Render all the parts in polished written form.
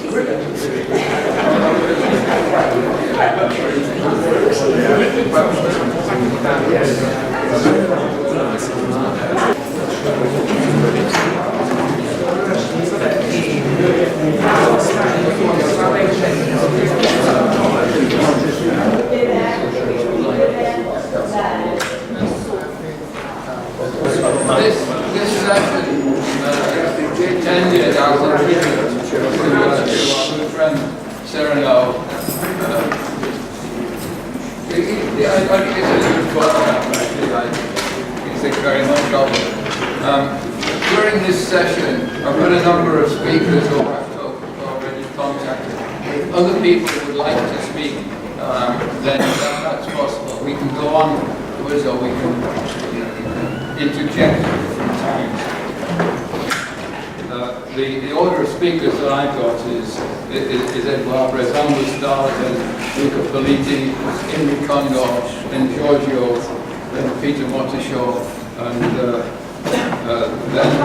This session intended as a tribute to our good friend Cirano. I think it's a good photograph, actually. I think very much of it. During this session, I've got a number of speakers who I've already contacted. If other people would like to speak, then that's possible. We can go on with, or we can interject from time. The order of speakers that I've got is Edouard Brezan will start, then Luca Politi, Imre Condor, then Giorgio, then Peter Monteshaw, and then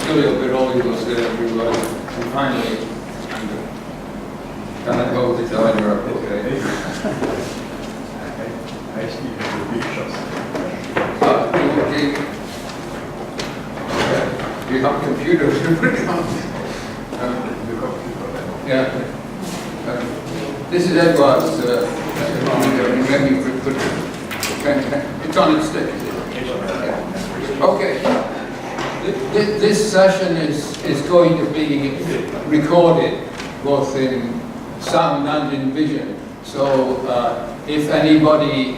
Giulio Biroli was there, and finally Andrew. Can I hold it either up? Okay. I speak the pictures. Do you have computers? Yeah. This is Edward's maybe it's on its stick. Okay. This session is going to be recorded both in sound and in vision. So if anybody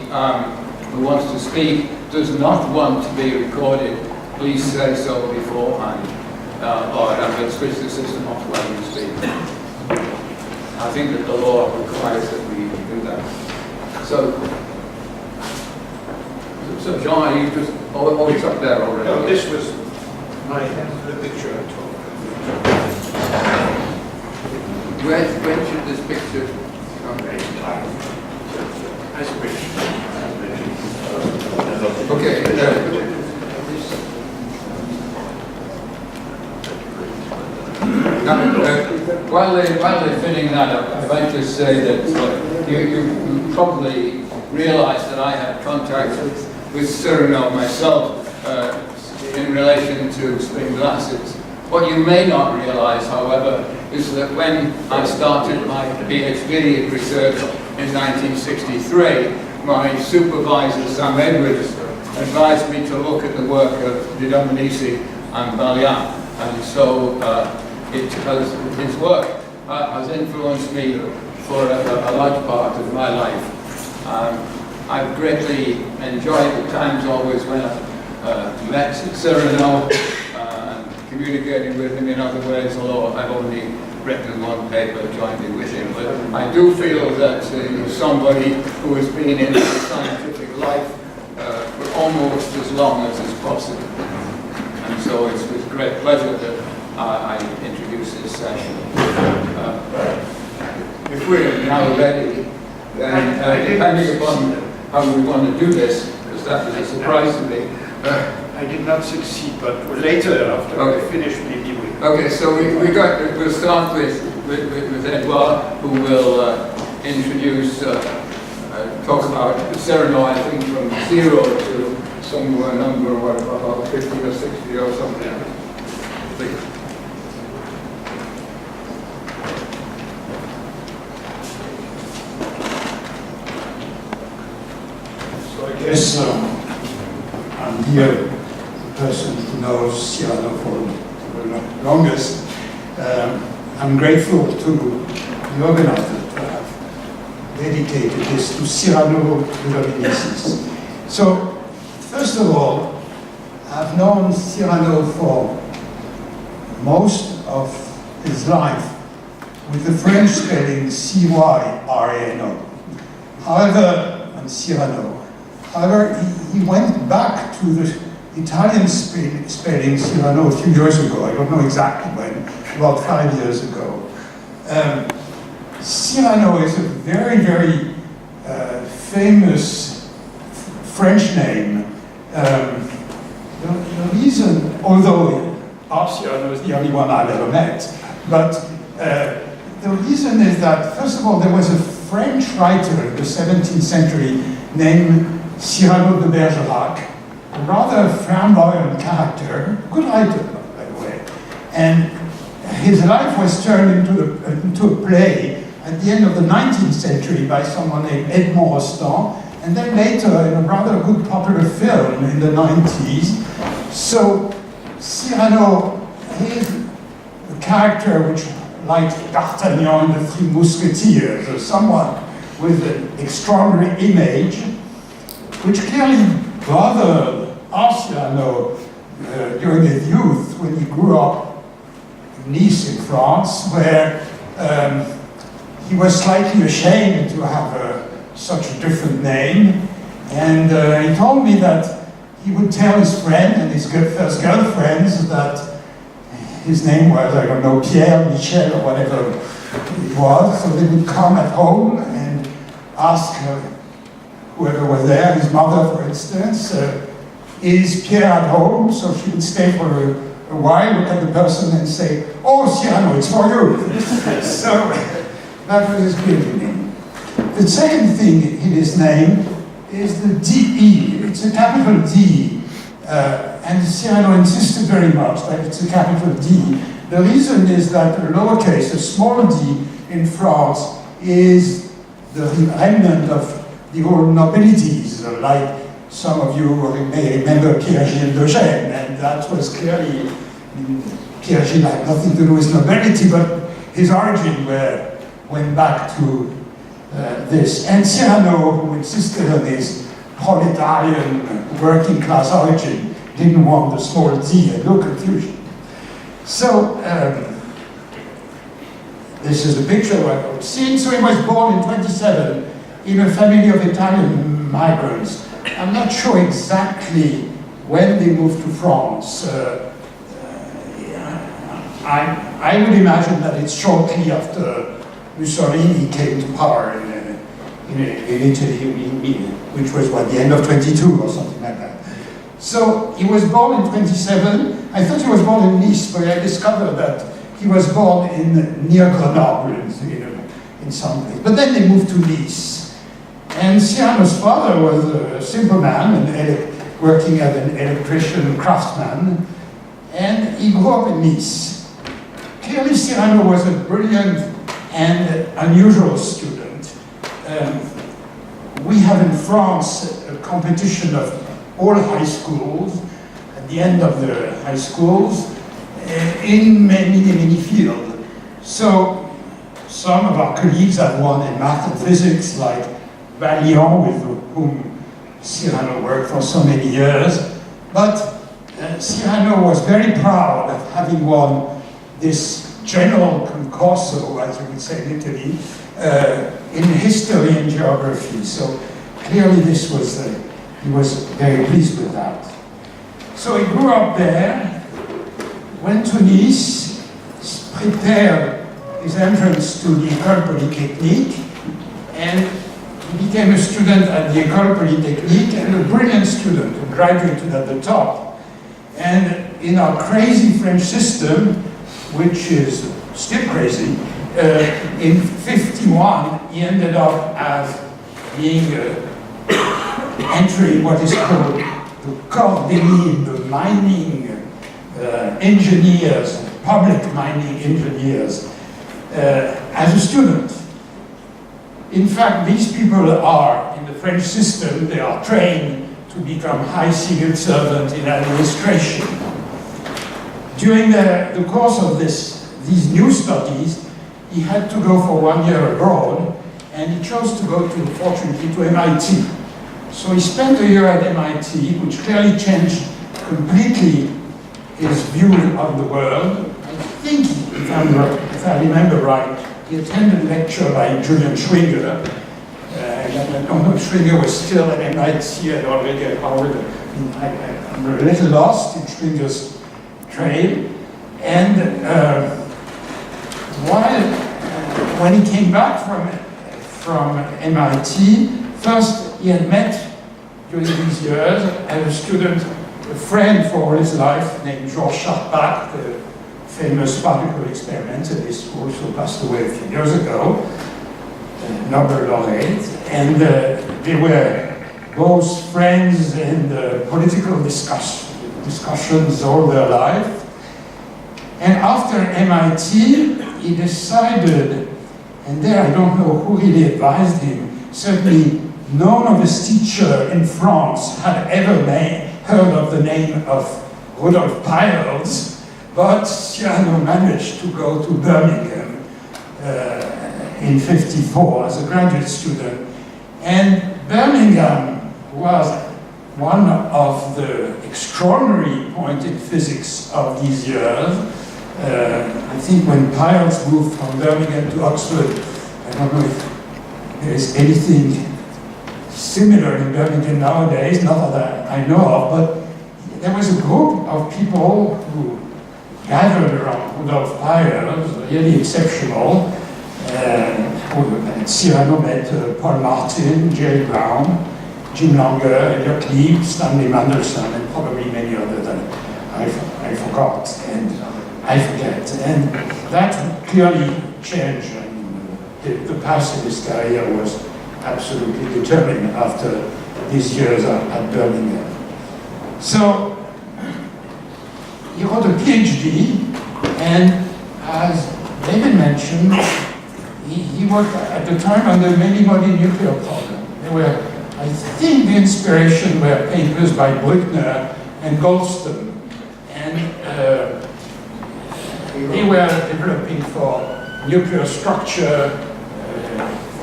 who wants to speak does not want to be recorded, please say so beforehand, or I will switch the system off while you speak. I think that the law requires that we do that. So Jean, are you just, oh, it's up there already. No, this was the picture I took. When should this picture come? As a picture. Okay. While they're filling that up, I'd like to say that you probably realize that I had contact with Cirano myself in relation to spin glasses. What you may not realize, however, is that when I started my PhD research in 1963, my supervisor, Sam Edwards, advised me to look at the work of De Dominicis and Vaillant, and so his work has influenced me for a large part of my life. I've greatly enjoyed the times always when I've met Cirano and communicating with him in other ways, although I've only written one paper jointly with him. But I do feel that he's somebody who has been in the scientific life for almost as long as is possible. And so it's with great pleasure that I introduce this session. If we're now ready, then depending upon how we want to do this, because that was a surprise to me. I did not succeed, but later, after I finish, maybe we... Okay, so we'll start with Edouard, who will introduce, talk about Cirano, I think, from 0 to some number, what, about 50 or 60 or something. Please. I guess I'm here, the person who knows Cirano for the longest. I'm grateful to the organizer to have dedicated this to Cirano De Dominicis. So, first of all, I've known Cirano for most of his life with the French spelling Cyrano. However, and Cirano. However, he went back to the Italian spelling Cirano a few years ago. I don't know exactly when, about 5 years ago. Cirano is a very, very famous French name. The reason, although Cirano is the only one I've ever met, but The reason is that, first of all, there was a French writer in the 17th century named Cirano De Bergerac, a rather flamboyant character, good writer, by the way. And his life was turned into a play at the end of the 19th century by someone named Edmond Rostand, and then later in a rather good popular film in the 90s. So Cyrano is a character which, like D'Artagnan and the Three Musketeers, or someone with an extraordinary image, which clearly bothered our Cyrano during his youth when he grew up in Nice in France, where he was slightly ashamed to have such a different name. And he told me that he would tell his friend and his first girlfriends that his name was, I don't know, Pierre, Michel, or whatever it was. So they would come at home and ask whoever was there, his mother, for instance, is Pierre at home? So she would stay for a while, look at the person and say, oh, Cyrano, it's for you. So that was his beginning. The second thing in his name is the DE. It's a capital D. And Cyrano insisted very much that it's a capital D. The reason is that a lowercase, a small d in France, is the remnant of the old nobilities, like some of you may remember Pierre-Gilles de Gênes, and that was clearly, Pierre-Gilles had nothing to do with nobility, but his origin went back to this. And Cyrano, who insisted on his proletarian working class origin, didn't want the small d and no confusion. So, this is a picture of what I've seen. So he was born in 27 in a family of Italian migrants. I'm not sure exactly when they moved to France. I would imagine that it's shortly after Mussolini came to power in Italy, which was, what, the end of 22 or something like that. So he was born in 27. I thought he was born in Nice, but I discovered that he was born near Grenoble, in some place. But then they moved to Nice. And Cyrano's father was a simple man, working as an electrician craftsman, and he grew up in Nice. Clearly, Cirano was a brilliant and unusual student. We have in France a competition of all high schools, at the end of the high schools, in many fields. So some of our colleagues have won in math and physics, like Valiant, with whom Cyrano worked for so many years. But Cyrano was very proud of having won this general concorso, as you would say in Italy, in history and geography. So clearly this was, he was very pleased with that. So he grew up there, went to Nice, prepared his entrance to the École Polytechnique, and he became a student at the École Polytechnique, and a brilliant student who graduated at the top. And in our crazy French system, which is still crazy, in 51, he ended up as being entering what is called the corps d'élite, the mining engineers, public mining engineers, as a student. In fact, these people are, in the French system, they are trained to become high civil servants in administration. During the course of these new studies, he had to go for 1 year abroad, and he chose to go fortunately, to MIT. So he spent a year at MIT, which clearly changed completely his view of the world. I think, if I remember right, he attended a lecture by Julian Schwinger. I don't know if Schwinger was still at MIT and already at Harvard. I'm a little lost in Schwinger's trail. And when he came back from MIT, first he had met during these years as a student, a friend for all his life named Georges Charpak, the famous particle experimentalist who also passed away a few years ago, Nobel laureate, and they were both friends and political discussions all their life. And after MIT, he decided, and there I don't know who really advised him, certainly none of his teachers in France had ever heard of the name of Rudolf Peierls, but Cirano managed to go to Birmingham in '54 as a graduate student. And Birmingham was one of the extraordinary points in physics of these years. I think when Peierls moved from Birmingham to Oxford, I don't know if there is anything similar in Birmingham nowadays, not that I know of, but there was a group of people who gathered around Rudolf Peierls, really exceptional. Cirano met Paul Martin, Jerry Brown, Jim Langer, Elliot Leib, Stanley Mandelson, and probably many others that I forgot and I forget. And that clearly changed. I mean, the path of his career was absolutely determined after these years at Birmingham. So he wrote a PhD, and as David mentioned, he worked at the time on the many-body nuclear problem. There were, I think the inspiration were papers by Brückner and Goldstone, and they were developing for nuclear structure,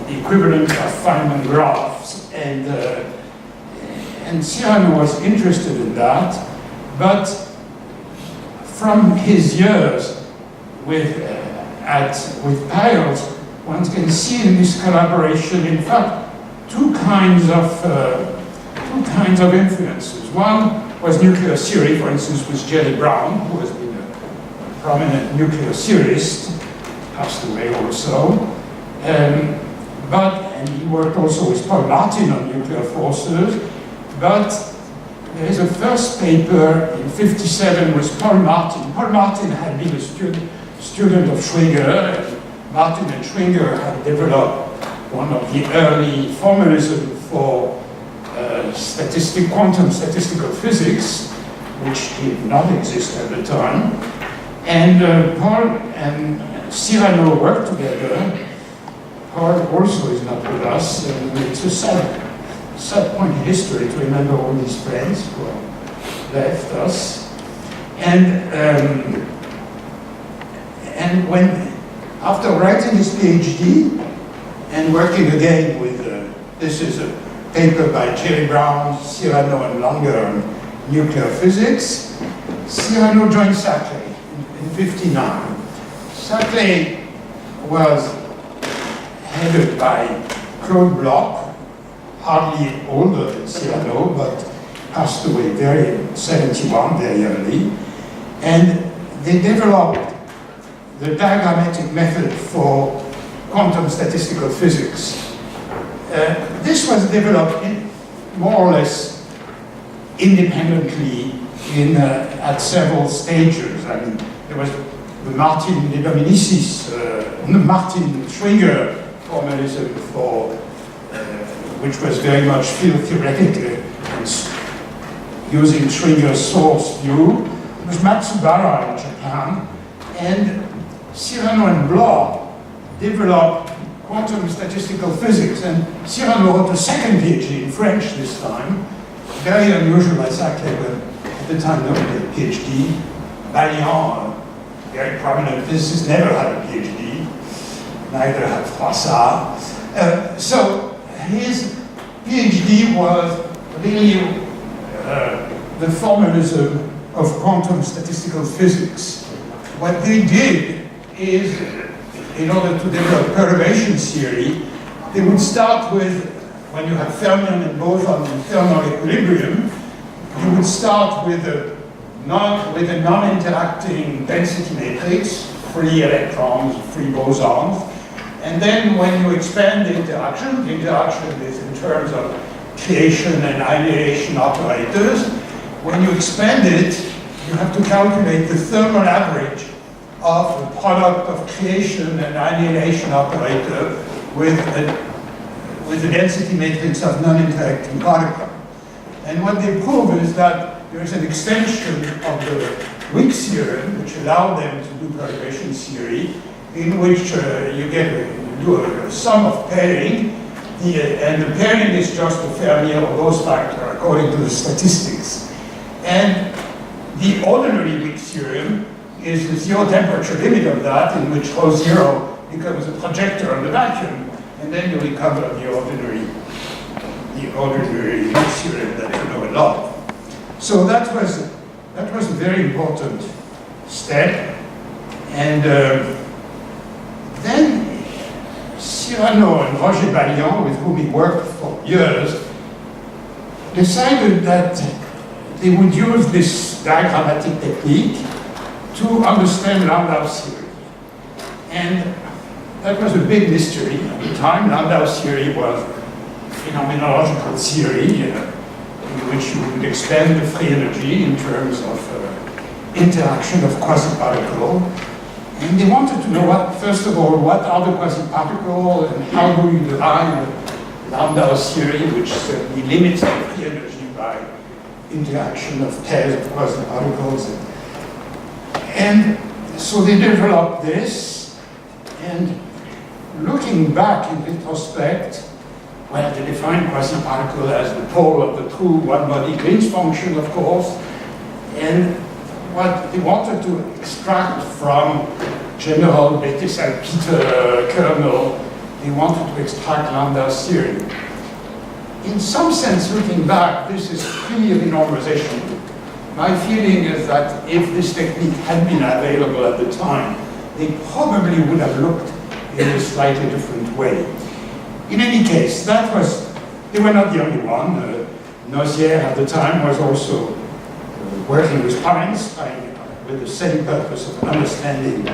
the equivalent of Feynman graphs, and Cirano was interested in that, but from his years with Peierls, one can see in this collaboration, in fact, two kinds of influences. One was nuclear theory, for instance, with Jerry Brown, who has been a prominent nuclear theorist, passed away also. And he worked also with Paul Martin on nuclear forces. But there is a first paper in '57 with Paul Martin. Paul Martin had been a student of Schwinger. Martin and Schwinger had developed one of the early formalism for quantum statistical physics, which did not exist at the time. And Paul and Cirano worked together. Paul also is not with us, and it's a sad point in history to remember all these friends who have left us. And when, after writing his PhD and working again with, this is a paper by Jerry Brown, Cirano and Langer on nuclear physics, Cirano joined Saclay in '59. Saclay was headed by Claude Bloch, hardly older than Cirano, but passed away 71, very early. And they developed the diagrammatic method for quantum statistical physics. This was developed more or less independently at several stages. I mean, there was the Martin De Dominicis, Martin Schwinger formalism for which was very much field theoretical and using Schwinger's source view. It was Matsubara in Japan, and Cirano and Bloch developed quantum statistical physics, and Cirano wrote a second PhD in French this time, very unusual by Saclay, but at the time nobody had a PhD. Balian, a very prominent physicist, never had a PhD, neither had Froissart. So his PhD was really the formalism of quantum statistical physics. What they did is, in order to develop perturbation theory, they would start with, when you have fermion and boson in thermal equilibrium, you would start with a non-interacting density matrix, free electrons, free bosons, and then when you expand the interaction is in terms of creation and annihilation operators. When you expand it, you have to calculate the thermal average of a product of creation and annihilation operator with a density matrix of non-interacting particle. And what they prove is that there is an extension of the Wick theorem, which allowed them to do perturbation theory, in which you do a sum of pairing, and the pairing is just a Fermi or Gauss factor according to the statistics. And the ordinary Wick theorem is the zero temperature limit of that, in which rho zero becomes a projector on the vacuum, and then you recover the ordinary Wick theorem that you know a lot. So that was a very important step. And then Cirano and Roger Balian, with whom he worked for years, decided that they would use this diagrammatic technique to understand Landau theory. And that was a big mystery at the time. Landau theory was phenomenological theory in which you would expand the free energy in terms of interaction of quasi-particle. And they wanted to know, first of all, what are the quasi-particles and how do you derive Landau theory, which certainly limits the free energy by interaction of pairs of quasi-particles. And so they developed this, and looking back in retrospect, well, they defined quasi-particle as the pole of the true one-body Green's function, of course, and what they wanted to extract from general Bethe-Salpeter kernel, they wanted to extract Landau's theory. In some sense, looking back, this is pre-renormalization. My feeling is that if this technique had been available at the time, they probably would have looked in a slightly different way. In any case, they were not the only one. Nozière at the time was also working with Einstein with the same purpose of understanding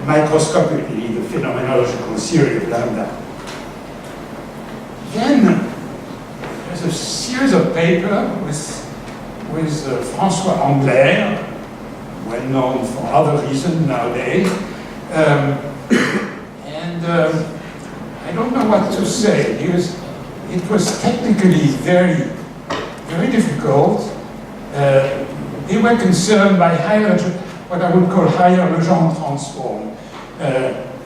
microscopically the phenomenological theory of lambda. Then there's a series of papers with François Angler, well known for other reasons nowadays. I don't know what to say, because it was technically very, very difficult. They were concerned by what I would call higher Legendre transform.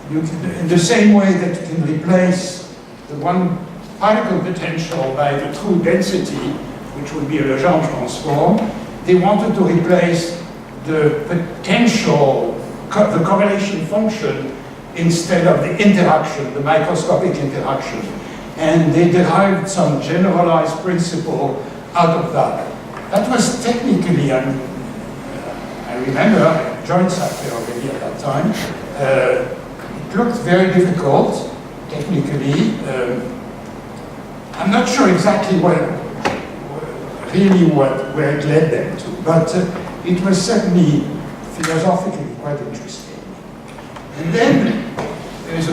In the same way that you can replace the one particle potential by the true density, which would be a Legendre transform, they wanted to replace the potential, the correlation function, instead of the interaction, the microscopic interaction. And they derived some generalized principle out of that. That was technically, I remember, I joined SACE already at that time. It looked very difficult, technically. I'm not sure exactly where it led them to, but it was certainly philosophically quite interesting. And then there's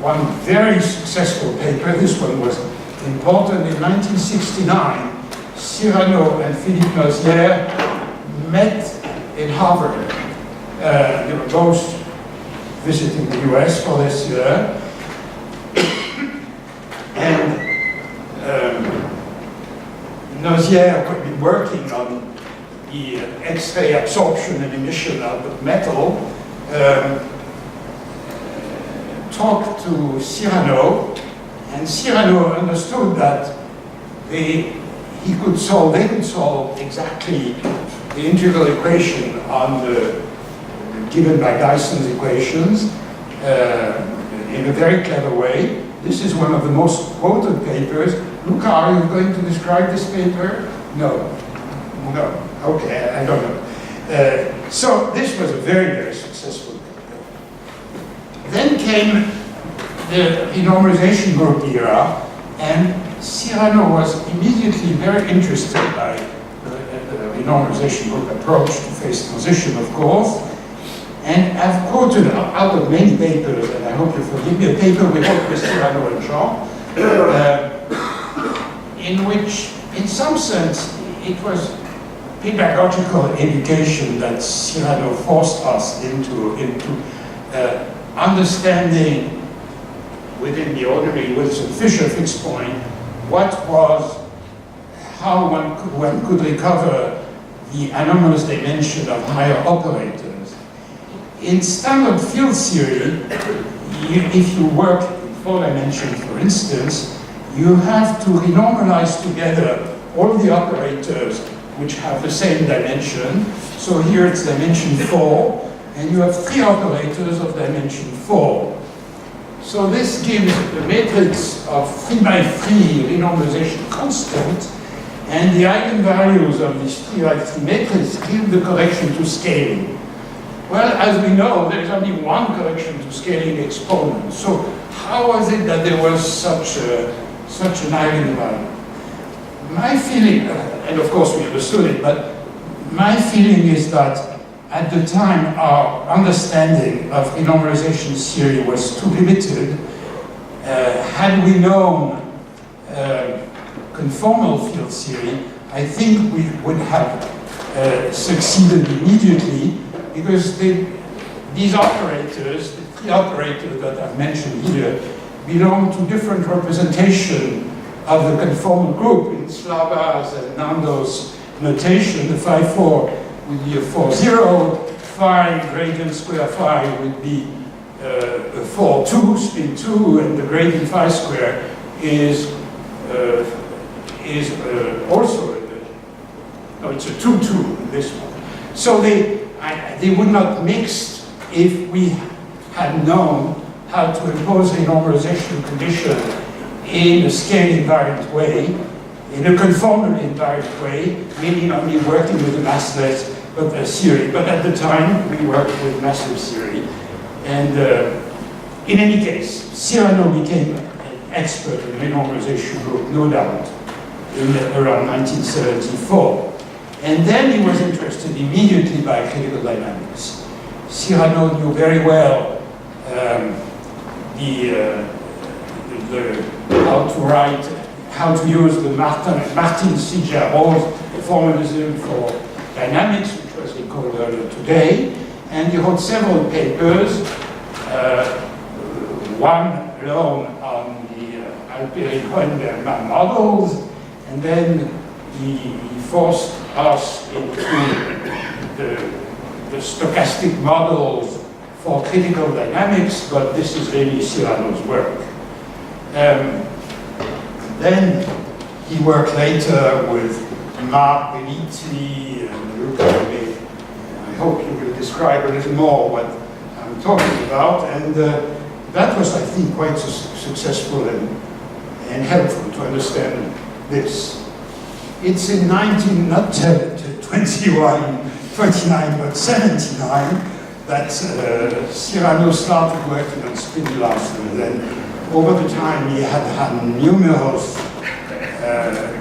one very successful paper. This one was important. In 1969, Cirano and Philippe Nozière met in Harvard. They were both visiting the US for this year. And Nozière had been working on the X-ray absorption and emission out of metal. Talked to Cirano, and Cirano understood that they could solve exactly the integral equation given by Dyson's equations in a very clever way. This is one of the most quoted papers. Luca, are you going to describe this paper? No. Okay, I don't know. So this was a very, very successful paper. Then came the renormalization group era, and Cirano was immediately very interested by the renormalization group approach to phase transition, of course. And I've quoted out of many papers, and I hope you forgive me, a paper we wrote with Cirano and Jean, in which, in some sense, it was pedagogical education that Cirano forced us into understanding within the ordinary, with Fisher fixed point, how one could recover the anomalous dimension of higher operators. In standard field theory, if you work in 4 dimensions, for instance, you have to renormalize together all the operators which have the same dimension. So here it's dimension 4, and you have 3 operators of dimension 4. So this gives the matrix of 3 by 3 renormalization constant, and the eigenvalues of this 3 by 3 matrix give the correction to scaling. Well, as we know, there is only one correction to scaling exponent. So how was it that there was such an eigenvalue? My feeling, and of course we understood it, but my feeling is that at the time our understanding of renormalization theory was too limited. Had we known conformal field theory, I think we would have succeeded immediately, because these operators, the 3 operators that I've mentioned here, belong to different representation of the conformal group in Slava's and Nando's notation. The phi4 would be a 4-0, phi gradient square phi would be a 4-2, spin 2, and the gradient phi square is also it's a 2-2, this one. So they would not mix if we had known how to impose a normalization condition in a scale invariant way, in a conformally invariant way, meaning only working with a massless theory. But at the time, we worked with massive theory. And in any case, Cirano became an expert in renormalization group, no doubt, around 1974. And then he was interested immediately by critical dynamics. Cirano knew very well how to use the Martin-Sigia-Rose formalism for dynamics, which was recalled earlier today. And he wrote several papers, one alone on the Alperin-Hohenbergman models, and then he forced us into the stochastic models for critical dynamics, but this is really Cirano's work. Then he worked later with Marc Bellizzi and Luca Rebe. I hope you will describe a little more what I'm talking about. And that was, I think, quite successful and helpful to understand this. It's in 29, but 79, that Cirano started working on spin lasers. And over the time, he had numerous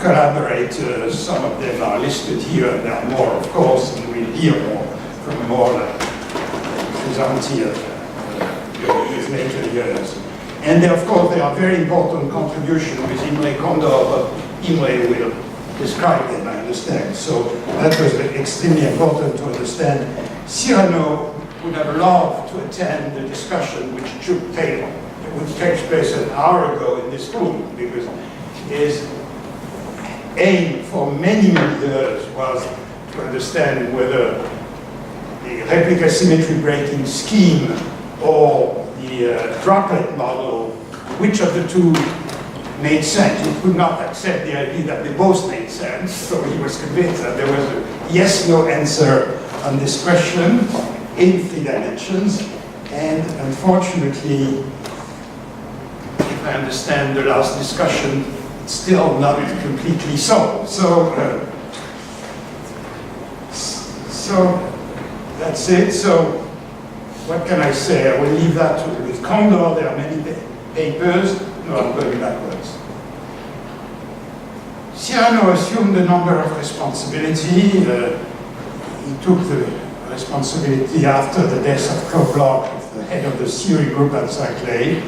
collaborators. Some of them are listed here, and there are more, of course, and we'll hear more from more like Crisanti in his later years. And of course, there are very important contributions with Imre Kondor, but Imre will describe them, I understand. So that was extremely important to understand. Cirano would have loved to attend the discussion which takes place an hour ago in this room, because his aim for many, many years was to understand whether the replica symmetry breaking scheme or the droplet model, which of the two made sense. He could not accept the idea that they both made sense, so he was convinced that there was a yes-no answer on this question in 3 dimensions, and unfortunately, if I understand the last discussion, it's still not completely solved. So that's it. So what can I say? I will leave that with Kondor. There are many papers. No, I'm going backwards. Cirano assumed a number of responsibility. He took the responsibility after the death of Claude Bloch, the head of the theory group at Saclay.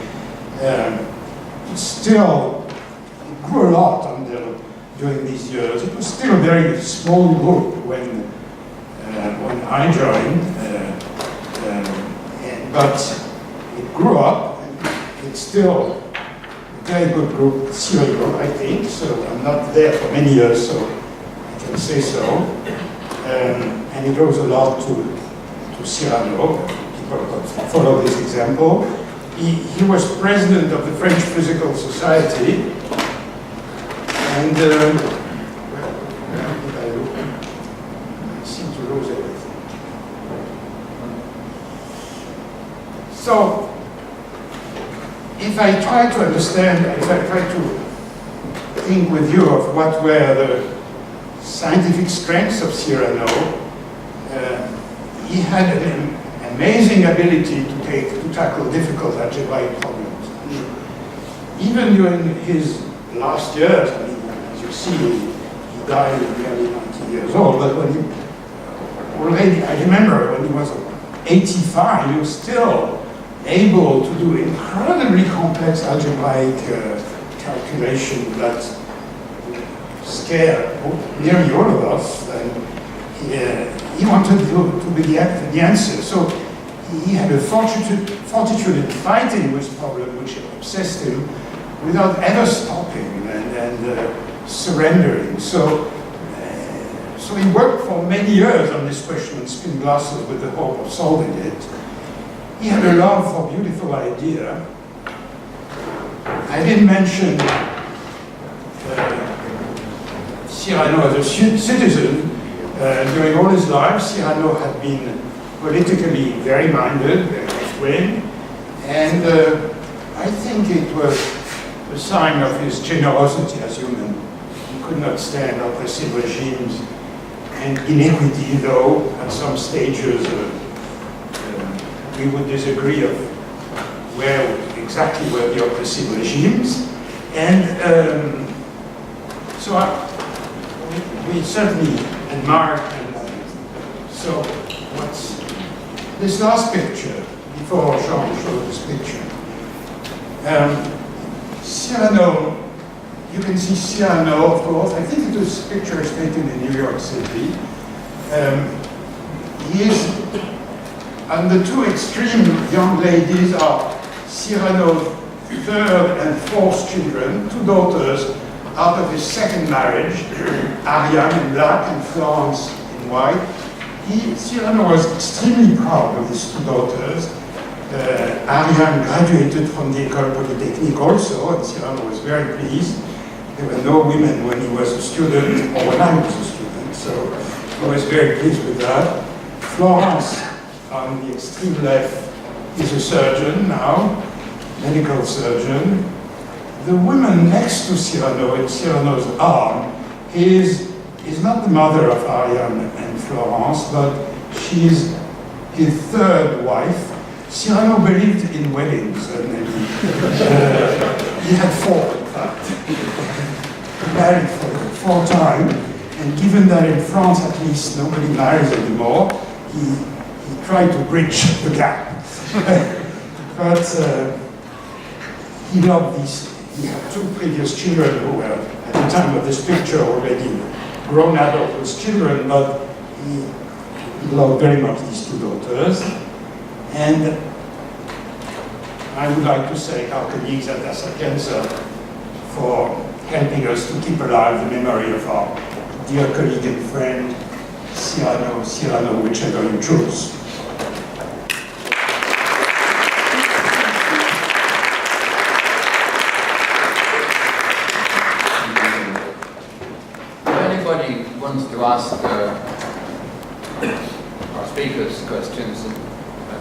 Still, it grew a lot under during these years. It was still a very small group when I joined, but it grew up. And it's still a very good group, Cirano, I think. So I'm not there for many years, so I can say so. And it owes a lot to Cirano. People follow this example. He was president of the French Physical Society, and where did I look? I seem to lose everything. So, if I try to understand, if I try to think with you of what were the scientific strengths of Cirano, he had an amazing ability to tackle difficult algebraic problems. Even during his last years, I mean, as you see, he died at nearly 90 years old, but when he already, I remember when he was 85, he was still able to do incredibly complex algebraic calculation that scared nearly all of us. And he wanted to be the answer. So he had a fortitude in fighting this problem, which obsessed him, without ever stopping and surrendering. So he worked for many years on this question and spin glasses with the hope of solving it. He had a love for beautiful idea. I didn't mention Cirano as a citizen. During all his life, Cirano had been politically very minded, very left-wing, and I think it was a sign of his generosity as human. He could not stand oppressive regimes and inequity, though at some stages we would disagree of exactly where the oppressive regimes. And so we certainly admire him. So what's this last picture, before Jean showed this picture? Cirano, you can see Cirano, of course. I think this picture is taken in New York City. He is, and the two extreme young ladies are Cirano's third and fourth children, two daughters out of his second marriage, Ariane in black and Florence in white. Cirano was extremely proud of his two daughters. Ariane graduated from the École Polytechnique also, and Cirano was very pleased. There were no women when he was a student, or when I was a student, so he was very pleased with that. Florence, on the extreme left, is a surgeon now, medical surgeon. The woman next to Cirano, in Cirano's arm, is not the mother of Ariane and Florence, but she is his third wife. Cirano believed in weddings, and he had four, in fact. He married four times, and given that in France at least nobody marries anymore, he tried to bridge the gap. But he loved these. He had two previous children who were, at the time of this picture, already grown adults with children, but he loved very much these two daughters. And I would like to thank our colleagues at La Sapienza for helping us to keep alive the memory of our dear colleague and friend, Cirano, whichever you choose. Wants to ask our speakers questions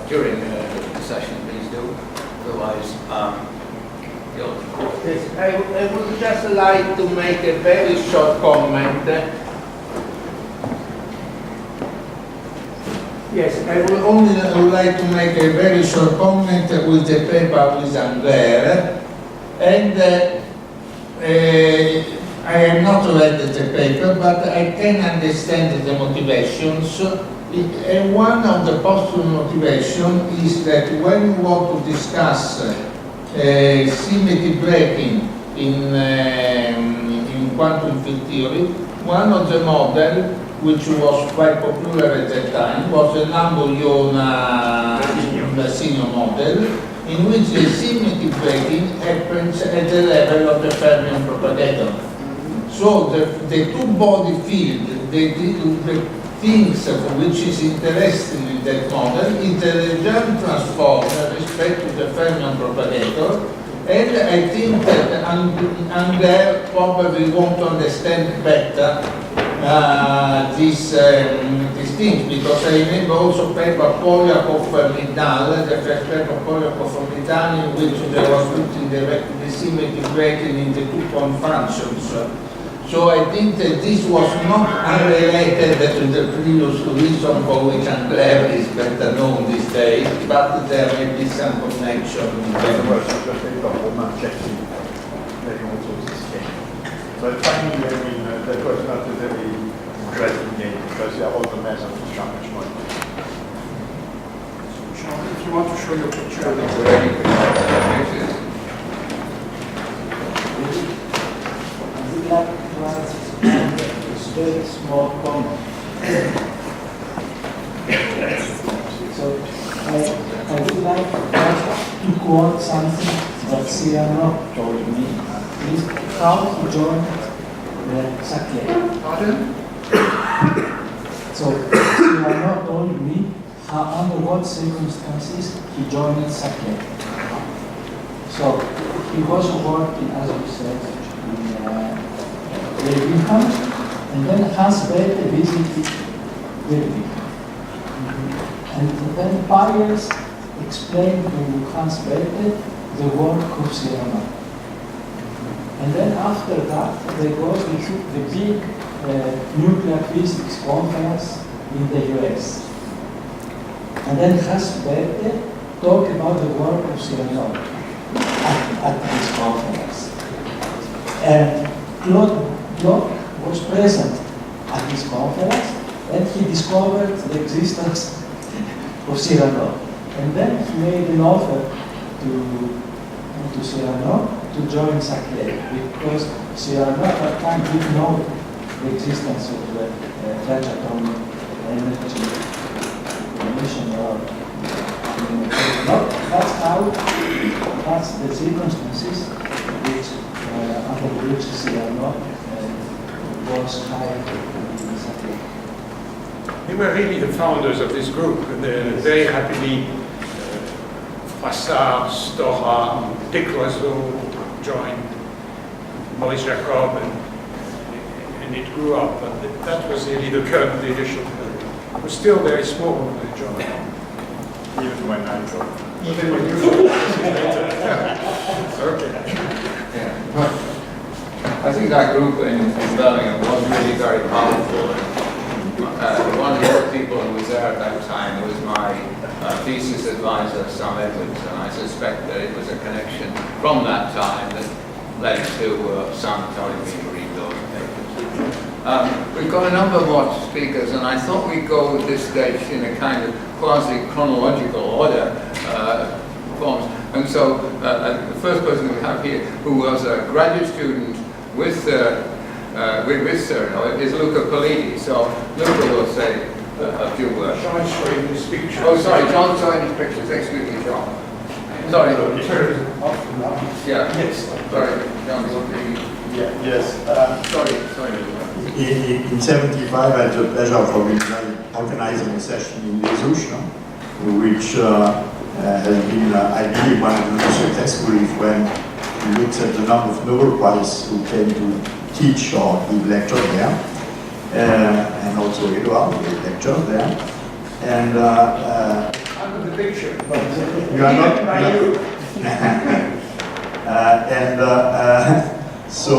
during the session, please do. Otherwise, yes, I would just like to make a very short comment. Yes, I would like to make a very short comment with the paper with Andrea, and I have not read the paper, but I can understand the motivations. And one of the possible motivations is that when you want to discuss symmetry breaking in in quantum field theory. One of the model, which was quite popular at that time, was the Lambo-Iona senior model, in which the symmetry breaking happens at the level of the fermion propagator. So the two-body field, the things which is interesting in that model is the Lejeune transform with respect to the fermion propagator, and I think that Angler probably want to understand better these things, because I remember also paper Polyakov-Midnal, the first paper Polyakov-Midnal, in which there was looking the symmetry breaking in the two-point functions. So I think that this was not unrelated to the previous reason for which Angler is better known these days, but there may be some connection. But finally, I mean, that was not a very interesting game because there was a mess of so much money. Jean, if you want to show your picture. I would like to ask a very small comment. So I would like to quote something that Cirano told me. Is how he joined the Saclay. Pardon? So Cirano told me how, under what circumstances he joined Saclay. So he was working, as we said, in Birmingham, and then Hans Bethe visited Birmingham. And then Byers explained to Hans Bethe the work of Cirano. And then after that, there was the big nuclear physics conference in the US. And then Hans Bethe talked about the work of Cirano at this conference. And Claude Bloch was present at this conference, and he discovered the existence of Cirano. And then he made an offer to Cirano to join Saclay, because Cirano at that time didn't know the existence of the French atomic energy commission or that's the circumstances under which Cirano was hired in Saclay. They were really the founders of this group, and very happily Froissart, Storer, Desclozeaux joined Maurice Jacob, and it grew up. But that was really the curve, the initial curve. It was still very small when I joined. Even when I joined. Even when you joined. Okay. Yeah. Well, I think that group in Birmingham was really very powerful. One of the people who was there at that time was my thesis advisor, Sam Edwards, and I suspect that it was a connection from that time that led to Sam telling me to read those papers. We've got a number more speakers, and I thought we'd go at this stage in a kind of quasi-chronological order forms. And so the first person we have here, who was a graduate student with Cirano, is Luca Politi. So Luca will say a few words. John's showing his picture. Oh, sorry, John's showing his pictures. Excuse me, John. Sorry. Yeah. Yes. Sorry, John. Yeah, yes. Sorry. In 75, I had the pleasure of organizing a session in Les Houches, which has been, I believe, one of the most successful when you look at the number of Nobel Prize who came to teach or give lectures there, and also Edouard gave lectures there. And Under the picture. you are not. So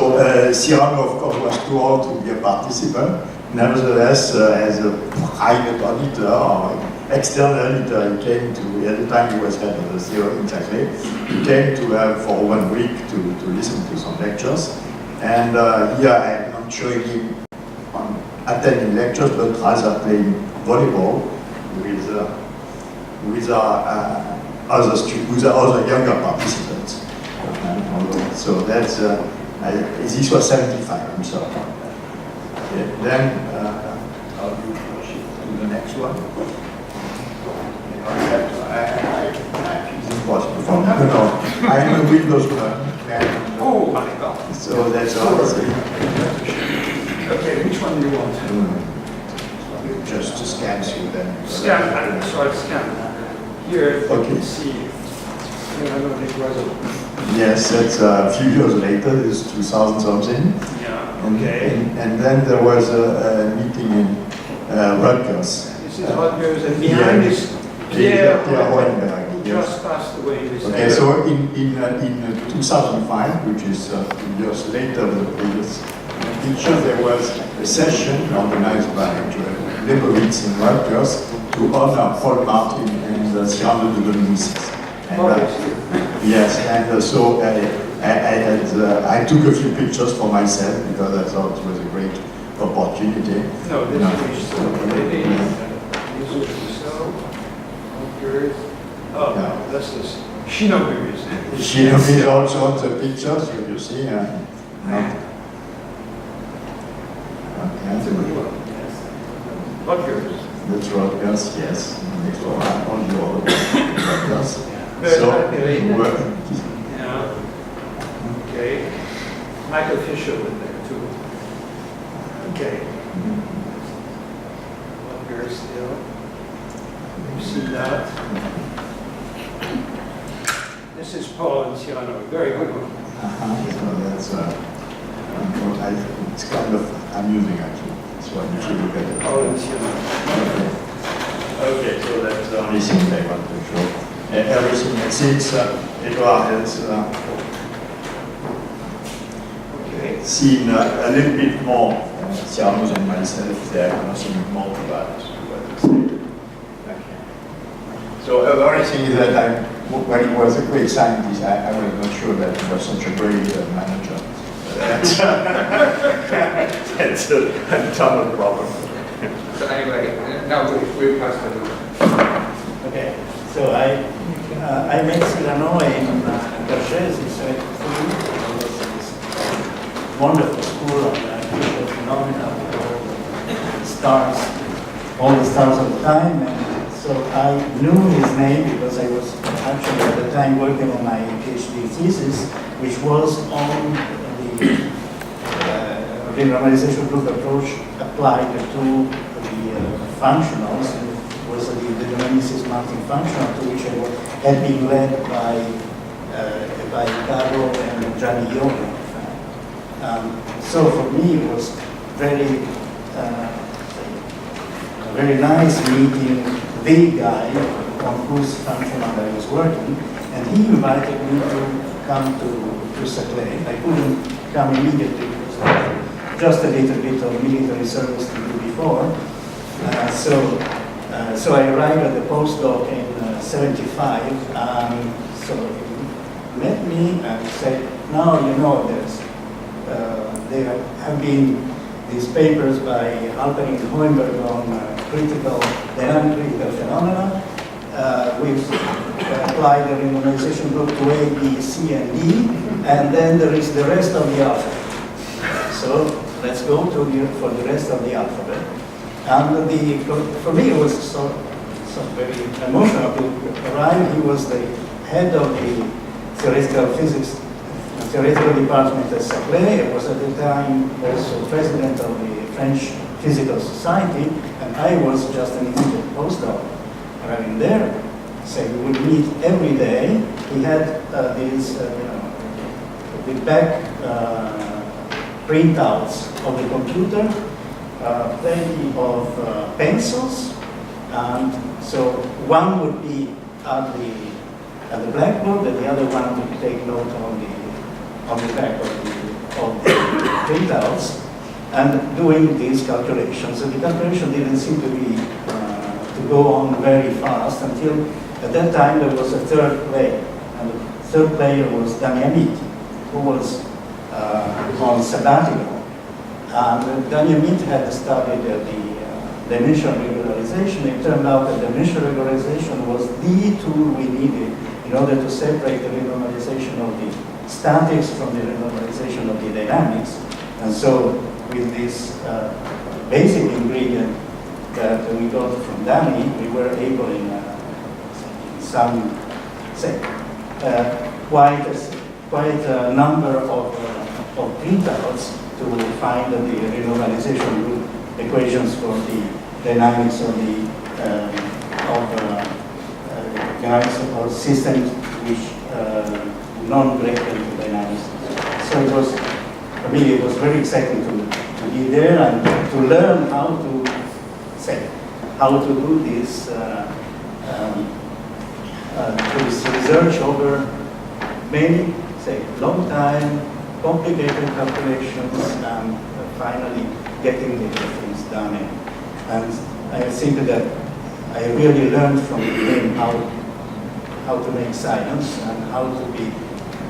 Cirano, of course, was too old to be a participant. Nevertheless, as a private auditor or external auditor, he came to, at the time he was head of the theory in Saclay, he came to have for 1 week to listen to some lectures. And here I am not showing him attending lectures, but rather playing volleyball with other younger participants. So that's, This was 75, I'm sorry. Okay, then I'll push it to the next one. You know, it's impossible for me. No, I am a Windows man. Oh my God. So that's all. Okay, which one do you want? Just to scan you then. Scan, so I scan. Here, you Okay. can see. Cirano De Dominicis. Yes, that's a few years later, this is 2000 something. Yeah, okay. And then there was a meeting in Rutgers. This is Rutgers, and behind is Pierre Hohenberg. who just passed away. Okay, so in 2005, which is 2 years later than the previous picture, there was a session organized by Lebowitz in Rutgers to honor Paul Martin and Cirano De Dominicis. Yes, and so I took a few pictures for myself because I thought it was a great opportunity. No, this No. is so. Oh, Yeah. no, this is Shinobu's. She is also on the pictures, you see. No. That's a Okay. good one. Rutgers. That's Rutgers, yes. Next door, on the other Rutgers. Very So, happy. well, Yeah. Okay. Michael Fisher was there too. Okay. Rutgers still. You see that? This is Paul and Cirano. Very good one. so that's, it's kind of amusing actually. So you should look at it. Paul and Cirano. Okay, so that's the only thing I want to show. Everything since Edouard has Okay. seen a little bit more Cirano than myself, there nothing more to add to what I said. Okay. So the only thing is that when he was a great scientist, I was not sure that he was such a great manager. That's a total problem. So anyway, now we've passed it. Okay, so I met Cirano in Bergès in 73. It was this wonderful school of visual phenomena with all the stars of the time. And so I knew his name because I was actually at the time working on my PhD thesis, which was on the renormalization proof approach applied to the functionals. It was the De Dominicis Martin functional, to which I had been led by Carlo and Gianni Ioni. So for me it was very nice meeting the guy on whose functional I was working, and he invited me to come to Saclay. I couldn't come immediately because I had just a little bit of military service to do before. So I arrived at the postdoc in 75, so he met me and said, now you know there have been these papers by Alperin and Hohenberg on dynamic critical phenomena. We've applied the renormalization group to A, B, C, and D, and then there is the rest of the alphabet. So let's go for the rest of the alphabet. And for me it was so very emotional to arrive. He was the head of the theoretical department at Saclay. I was at the time also president of the French Physical Society, and I was just an immediate postdoc arriving there. So we would meet every day. He had the back printouts of the computer, plenty of pencils, and so one would be at the blackboard, and the other one would take note on the back of the printouts, and doing these calculations. So the calculation didn't seem to go on very fast until at that time there was a third player, and the third player was Damianiti, who was on sabbatical. And Damianiti had studied the dimensional regularization. It turned out that dimensional regularization was the tool we needed in order to separate the renormalization of the statics from the renormalization of the dynamics. And so with this basic ingredient that we got from Danny, we were able in some, say, quite a number of printouts to find the renormalization group equations for the dynamics of the dynamics of systems which non-break into dynamics. So it was, for me, it was very exciting to be there and to learn how to do this research over many, long time, complicated calculations, and finally getting the things done. And I think that I really learned from him how to make science and how to be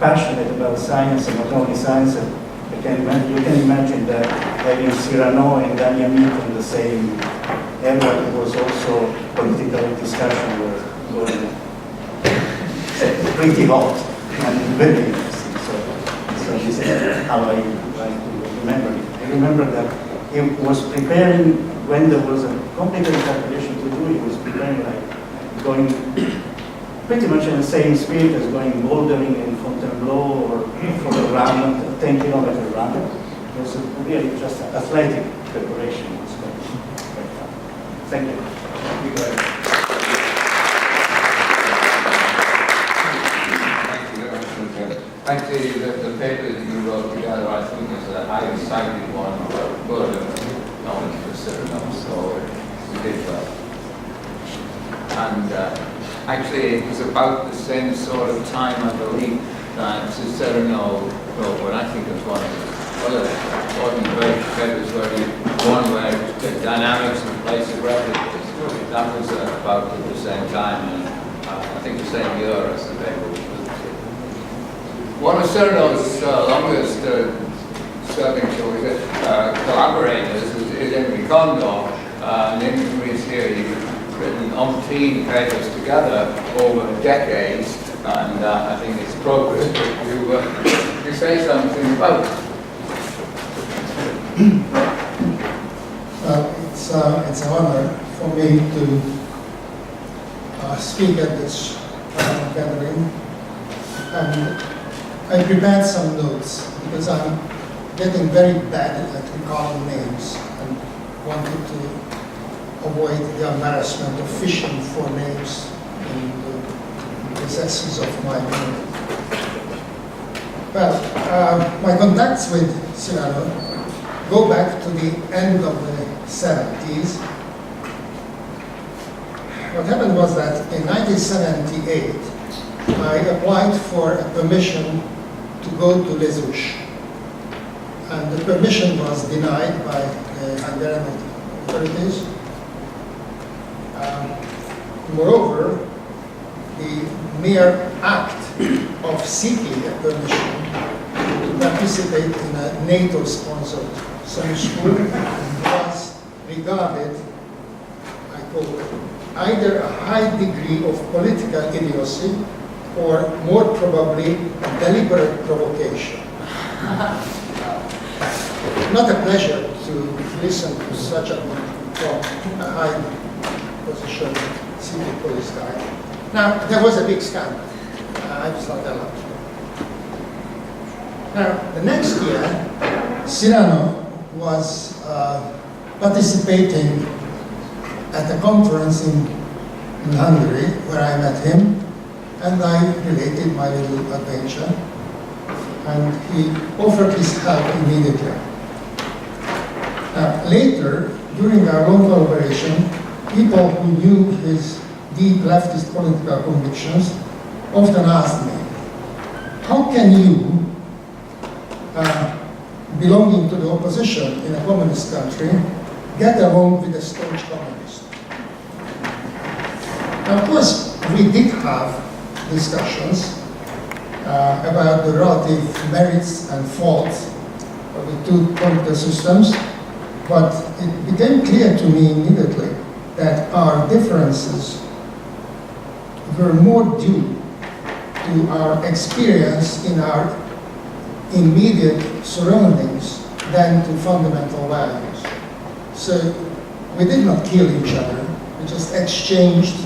passionate about science, and not only science. You can imagine that having Cirano and Daniel meet in the same area, it was also political discussion were going pretty hot and very interesting. So this is how I like to remember it. I remember that he was preparing, when there was a complicated calculation to do, he was preparing like going pretty much in the same speed as going bouldering in Fontainebleau or for a run, a 10-kilometer run. It was really just athletic preparation. It was quite fun. Thank you. Thank you very much. Actually, the paper that you wrote together, I think, is a highly cited one, good knowledge for Cirano, so you did well. And actually, it was about the same sort of time, I believe, that Cirano wrote what I think was one of the other important great papers, one where the dynamics in place of replicas. That was about at the same time, and I think the same year as the paper was. One of Cirano's longest serving collaborators is Enricondo, and in his here he's written umpteen papers together over decades, and I think it's appropriate that you say something about it. It's an honor for me to speak at this gathering. And I prepared some notes because I'm getting very bad at recalling names and wanted to avoid the embarrassment of fishing for names in the recesses of my memory. Well, my contacts with Cirano go back to the end of the 70s. What happened was that in 1978, I applied for a permission to go to Les Ouches. And the permission was denied by the Hungarian authorities. Moreover, the mere act of seeking a permission to participate in a NATO-sponsored summer school was regarded, I quote, either a high degree of political idiocy or more probably a deliberate provocation. Not a pleasure to listen to such a high position city police guy. Now, there was a big scandal. I was not allowed. Now, the next year, Cirano was participating at a conference in Hungary where I met him, and I related my little adventure, and he offered his help immediately. Later, during our long collaboration, people who knew his deep leftist political convictions often asked me, how can you, belonging to the opposition in a communist country, get along with a staunch communist? Now, of course, we did have discussions about the relative merits and faults of the two political systems, but it became clear to me immediately that our differences were more due to our experience in our immediate surroundings than to fundamental values. So we did not kill each other, we just exchanged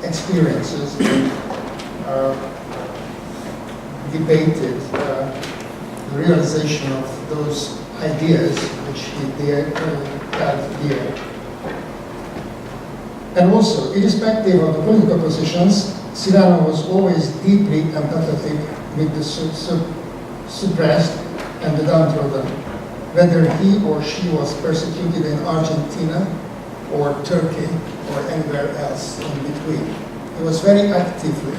experiences and debated the realization of those ideas which he had dear. And also, irrespective of the political positions, Cirano was always deeply empathetic with the suppressed and the downtrodden, whether he or she was persecuted in Argentina or Turkey or anywhere else in between. He was very actively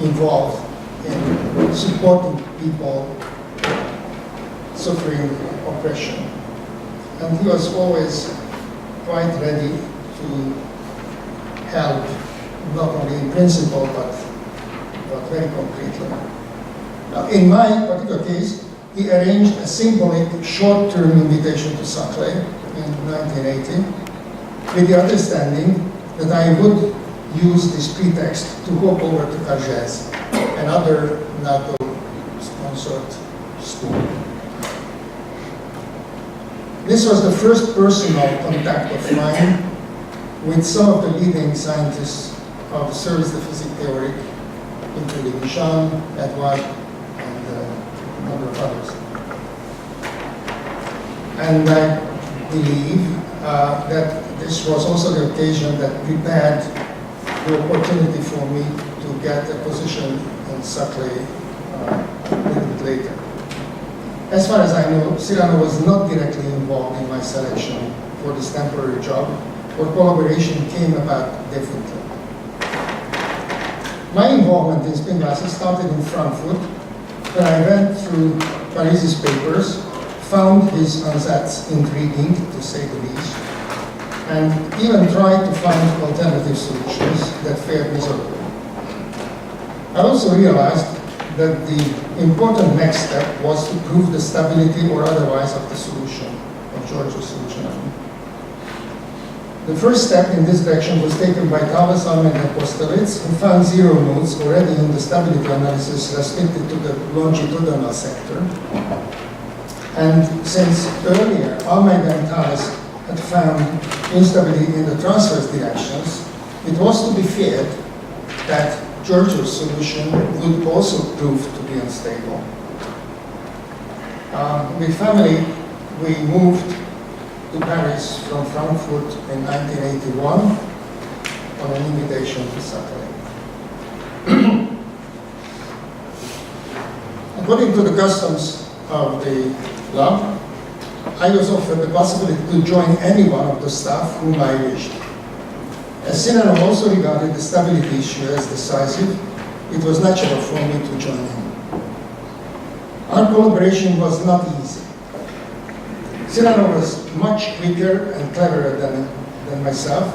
involved in supporting people suffering oppression. And he was always quite ready to help, not only in principle, but very concretely. Now, in my particular case, he arranged a symbolic short-term invitation to Saclay in 1980, with the understanding that I would use this pretext to hop over to Kajez, another NATO-sponsored school. This was the first personal contact of mine with some of the leading scientists of the service de physique théorique, including Jean, Edouard, and a number of others. And I believe that this was also the occasion that prepared the opportunity for me to get a position in Saclay a little bit later. As far as I know, Cirano was not directly involved in my selection for this temporary job, or collaboration came about differently. My involvement in spin glasses started in Frankfurt, when I went through Paris's papers, found his ansatz intriguing, to say the least, and even tried to find alternative solutions that fared miserably. I also realized that the important next step was to prove the stability or otherwise of the solution, of Giorgio's solution. The first step in this direction was taken by Thomas Almond and Postelitz, who found zero modes already in the stability analysis restricted to the longitudinal sector. And since earlier, Almeida and Thales had found instability in the transverse directions, it was to be feared that Giorgio's solution would also prove to be unstable. With family, we moved to Paris from Frankfurt in 1981 on an invitation to Saclay. According to the customs of the lab, I was offered the possibility to join any one of the staff whom I wished. As Cirano also regarded the stability issue as decisive, it was natural for me to join him. Our collaboration was not easy. Cirano was much quicker and cleverer than myself,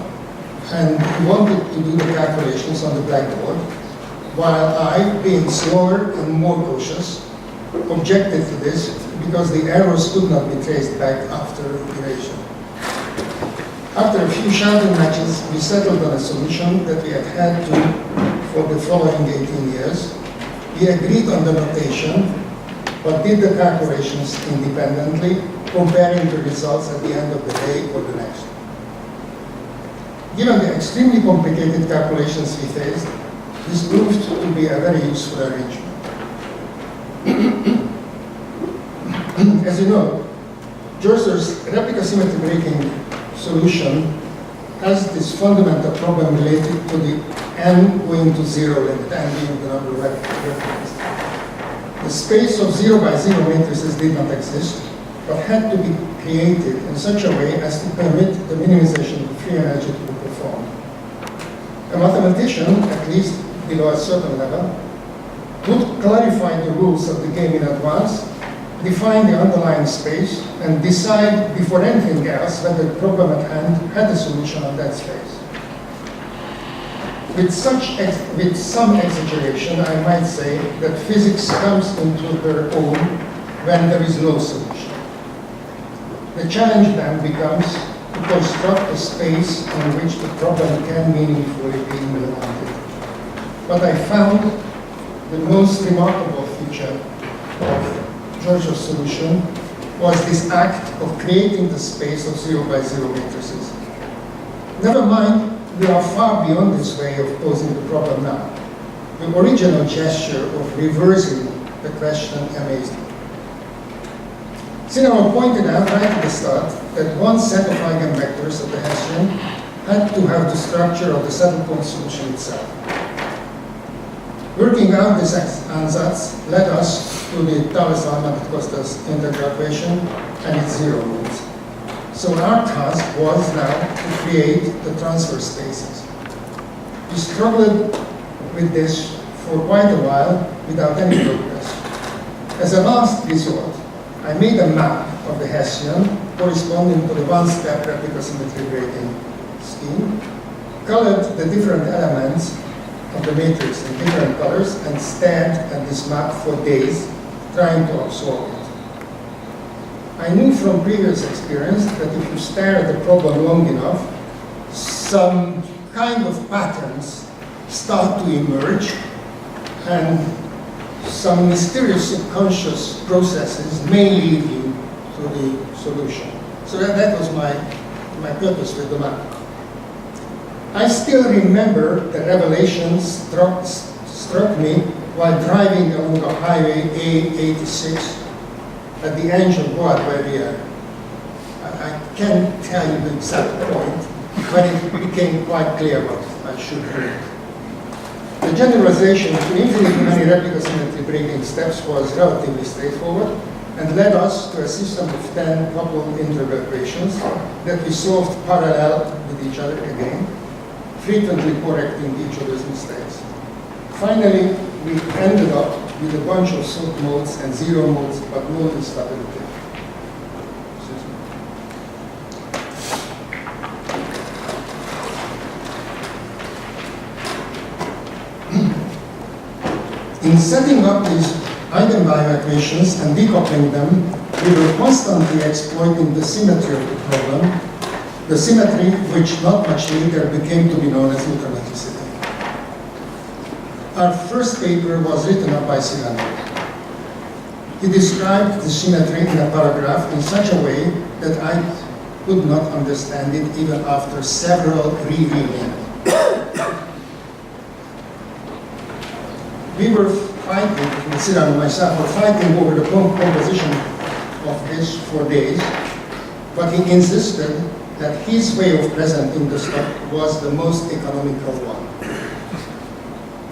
and he wanted to do the calculations on the blackboard, while I, being slower and more cautious, objected to this because the errors could not be traced back after erasure. After a few shouting matches, we settled on a solution that we had had to for the following 18 years. We agreed on the notation, but did the calculations independently, comparing the results at the end of the day or the next. Given the extremely complicated calculations we faced, this proved to be a very useful arrangement. As you know, Giorgio's replica symmetry breaking solution has this fundamental problem related to the n going to 0 limit, n being the number of replicas. The space of 0 by 0 matrices did not exist, but had to be created in such a way as to permit the minimization of free energy to be performed. A mathematician, at least below a certain level, would clarify the rules of the game in advance, define the underlying space, and decide before anything else whether the problem at hand had a solution on that space. With some exaggeration, I might say that physics comes into her own when there is no solution. The challenge then becomes to construct a space in which the problem can meaningfully be implemented. But I found the most remarkable feature of Georgios solution was this act of creating the space of 0 by 0 matrices. Never mind, we are far beyond this way of posing the problem now. The original gesture of reversing the question amazed me. Cirano pointed out right at the start that one set of eigenvectors of the Hessian had to have the structure of the seven-point solution itself. Working out this ansatz led us to the Thales-Almagest-Costas integral equation and its zero roots. So our task was now to create the transfer spaces. We struggled with this for quite a while without any progress. As a last resort, I made a map of the Hessian corresponding to the one-step replica symmetry breaking scheme, colored the different elements of the matrix in different colors, and stared at this map for days, trying to absorb it. I knew from previous experience that if you stare at the problem long enough, some kind of patterns start to emerge, and some mysterious subconscious processes may lead you to the solution. So that was my purpose with the map. I still remember the revelation struck me while driving along a highway A86 at the Angel Bois area. I can't tell you the exact point, but it became quite clear what I should do. The generalization to infinitely many replica symmetry breaking steps was relatively straightforward and led us to a system of 10 coupled integral equations that we solved parallel with each other again, frequently correcting each other's mistakes. Finally, we ended up with a bunch of soft modes and zero modes, but no instability. In setting up these eigenvalue equations and decoupling them, we were constantly exploiting the symmetry of the problem, the symmetry which not much later became to be known as ultrametricity. Our first paper was written up by Cirano. He described the symmetry in a paragraph in such a way that I could not understand it even after several rereading. We were fighting, Cirano and myself were fighting over the composition of this for days, but he insisted that his way of presenting the stuff was the most economical one.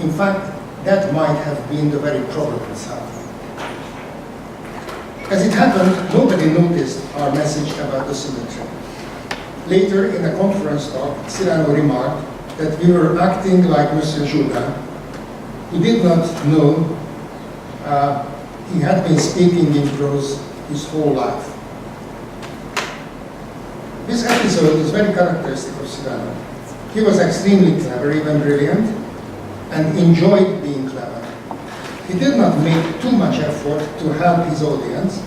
In fact, that might have been the very problem itself. As it happened, nobody noticed our message about the symmetry. Later, in a conference talk, Cirano remarked that we were acting like Monsieur Jourdain, who did not know he had been speaking in prose his whole life. This episode is very characteristic of Cirano. He was extremely clever, even brilliant, and enjoyed being clever. He did not make too much effort to help his audience,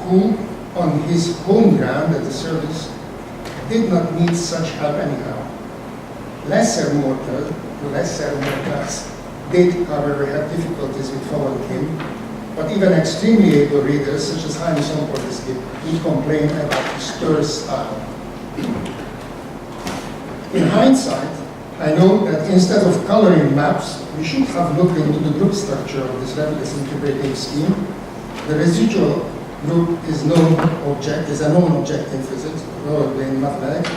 who, on his home ground at the service, did not need such help anyhow. Lesser mortals did, however, have difficulties with following him, but even extremely able readers, such as Jaime Somportiski, would complain about his terse style. In hindsight, I know that instead of coloring maps, we should have looked into the group structure of this replica symmetry breaking scheme. The residual group is a known object in physics, probably in mathematics.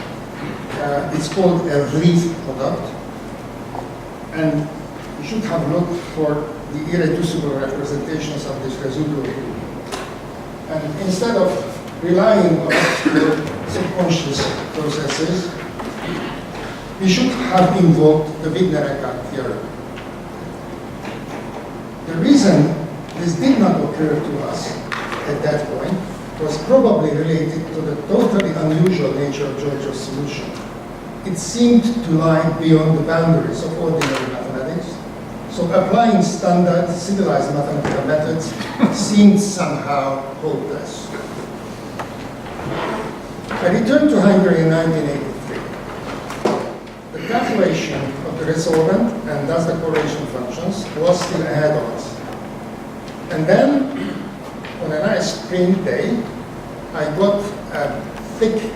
It's called a leaf product, and we should have looked for the irreducible representations of this residual group. And instead of relying on the subconscious processes, we should have invoked the Wigner-Eckhart theorem. The reason this did not occur to us at that point was probably related to the totally unusual nature of Georgios' solution. It seemed to lie beyond the boundaries of ordinary mathematics, so applying standard civilized mathematical methods seemed somehow hopeless. I returned to Hungary in 1983. The calculation of the resolvent and thus the correlation functions was still ahead of us. And then on a nice spring day, I got a thick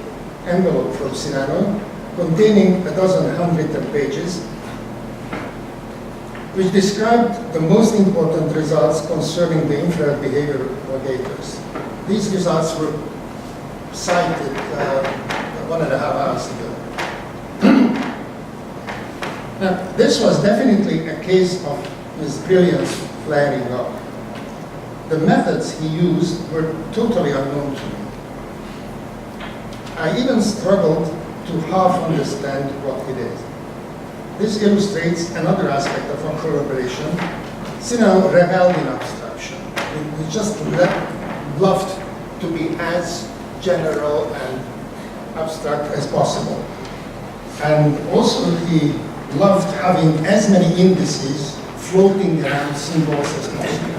envelope from Cirano containing a dozen handwritten pages which described the most important results concerning the infrared behavior of propagators. These results were cited 1.5 hours ago. Now, this was definitely a case of his brilliance flaring up. The methods he used were totally unknown to me. I even struggled to half understand what he did. This illustrates another aspect of our collaboration. Cirano rebelled in abstraction. He just loved to be as general and abstract as possible. And also he loved having as many indices floating around symbols as possible.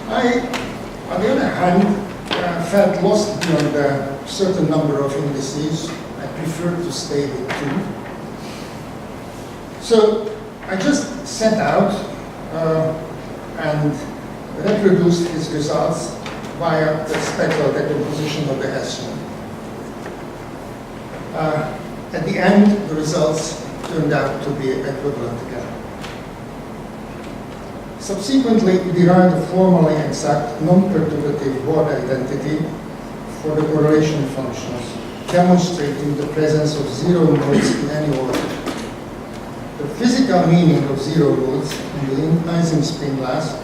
I, on the other hand, felt lost beyond a certain number of indices. I preferred to stay with 2. So I just set out and reproduced his results via the spectral decomposition of the Hessian. At the end, the results turned out to be equivalent again. Subsequently, we derived a formally exact non-perturbative Ward identity for the correlation functions, demonstrating the presence of 0 modes in any order. The physical meaning of 0 modes in the Ising spin glass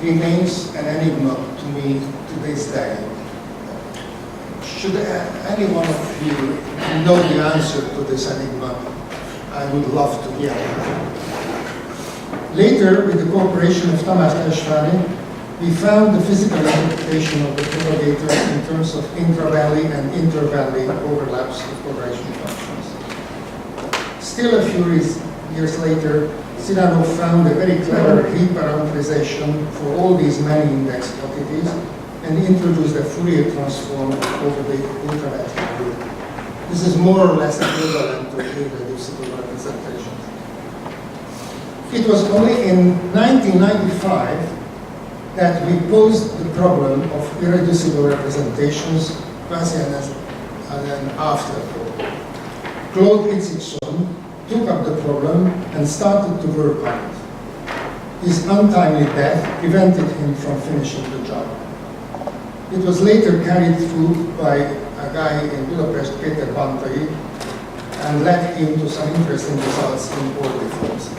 remains an enigma to me to this day. Should any one of you know the answer to this enigma, I would love to hear it. Later, with the cooperation of Tamás Temesvári, we found the physical interpretation of the propagator in terms of intra-valley and inter-valley overlaps of correlation functions. Still a few years later, Cirano found a very clever reparameterization for all these many index quantities and introduced a Fourier transform over the intrametric group. This is more or less equivalent to irreducible representations. It was only in 1995 that we posed the problem of irreducible representations quasi an afterthought. Claude Itzigson took up the problem and started to work on it. His untimely death prevented him from finishing the job. It was later carried through by a guy in Budapest, Péter Bantai, and led him to some interesting results in order forms.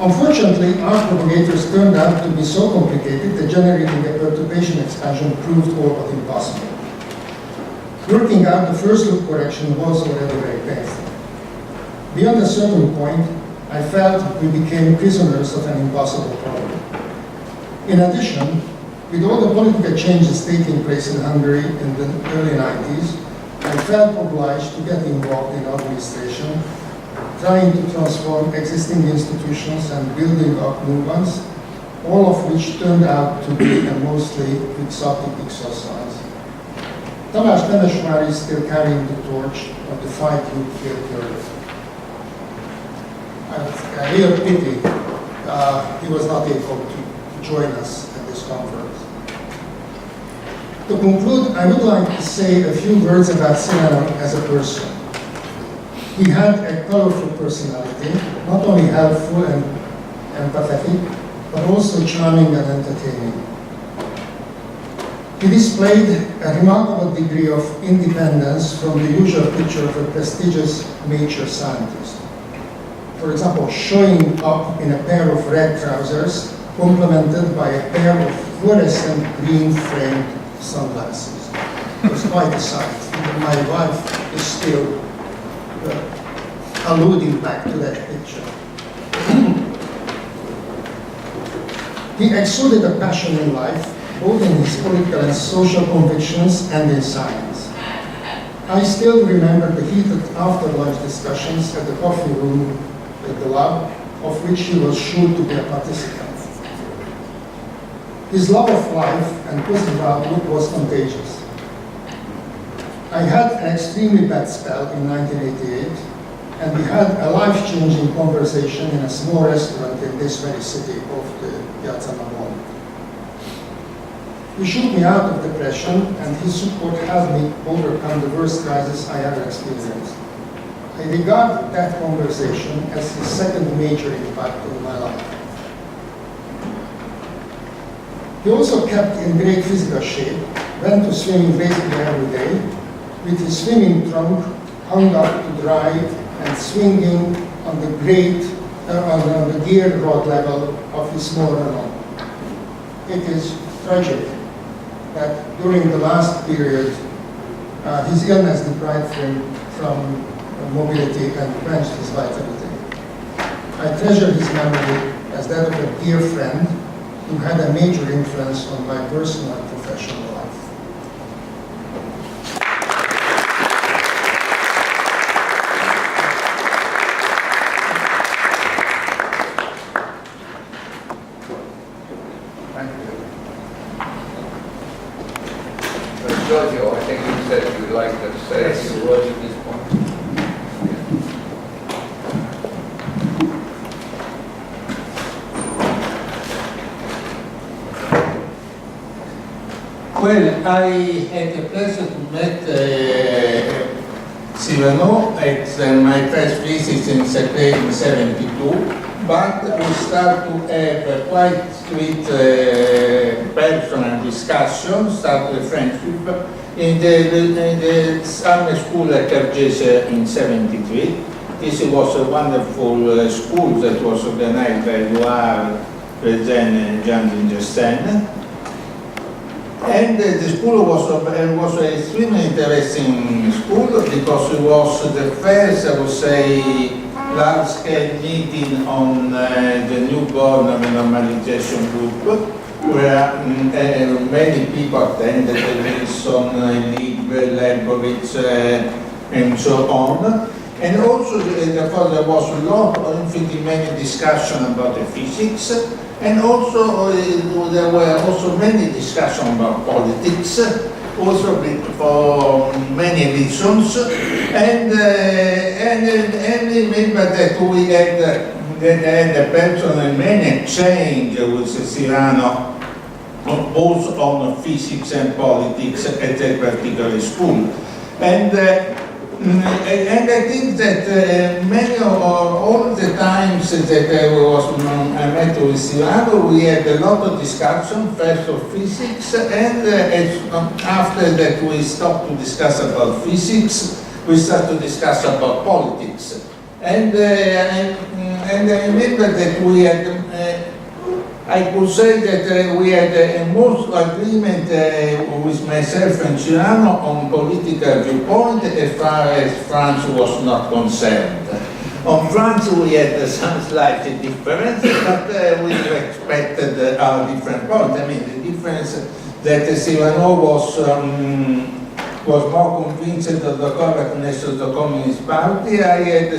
Unfortunately, our propagators turned out to be so complicated that generating a perturbation expansion proved all but impossible. Working out the first loop correction was already very painful. Beyond a certain point, I felt we became prisoners of an impossible problem. In addition, with all the political changes taking place in Hungary in the early 90s, I felt obliged to get involved in administration, trying to transform existing institutions and building up new ones, all of which turned out to be a mostly quixotic exercise. Tamás Temesvári is still carrying the torch of the 5-loop field theory. A real pity he was not able to join us at this conference. To conclude, I would like to say a few words about Cirano as a person. He had a colorful personality, not only helpful and empathetic, but also charming and entertaining. He displayed a remarkable degree of independence from the usual picture of a prestigious nature scientist. For example, showing up in a pair of red trousers, complemented by a pair of fluorescent green-framed sunglasses. It was quite a sight. My wife is still alluding back to that picture. He exuded a passion in life, both in his political and social convictions and in science. I still remember the heated after-lunch discussions at the coffee room at the lab, of which he was sure to be a participant. His love of life and positive outlook was contagious. I had an extremely bad spell in 1988, and we had a life-changing conversation in a small restaurant in this very city of the Piazza Navona. He shook me out of depression, and his support helped me overcome the worst crisis I ever experienced. I regard that conversation as his second major impact on my life. He also kept in great physical shape, went to swimming basically every day, with his swimming trunk hung up to dry and swinging on the on the gear rod level of his small Renault. It is tragic that during the last period, his illness deprived him from mobility and quenched his vitality. I treasure his memory as that of a dear friend who had a major influence on my personal and professional life. Thank you. Giorgio, I think you said you would like to say a few words at this point. Well, I had the pleasure to meet Cirano at my first visit in September in 72, but we start to have a quite sweet personal discussion, start a friendship in the summer school at Cargese in 73. This was a wonderful school that was organized by Loire, Prezen and Jean Dingesten. And the school was an extremely interesting school because it was the first, I would say, large-scale meeting on the newborn normalization group, where many people attended, Wilson, Lieb, Lebowitz, and so on. And also, therefore, there was a lot of infinitely many discussion about the physics, and also there were also many discussions about politics, also for many reasons. And remember that we had a personal many exchange with Cirano, both on physics and politics at that particular school. And I think that many of all the times that I met with Cirano, we had a lot of discussion, first of physics, and after that we stopped to discuss about physics, we started to discuss about politics. And I remember that we had, I could say that we had a most agreement with myself and Cirano on political viewpoint as far as France was not concerned. On France we had some slight difference, but we respected our different points. I mean, the difference that Cirano was more convinced of the correctness of the Communist Party. I had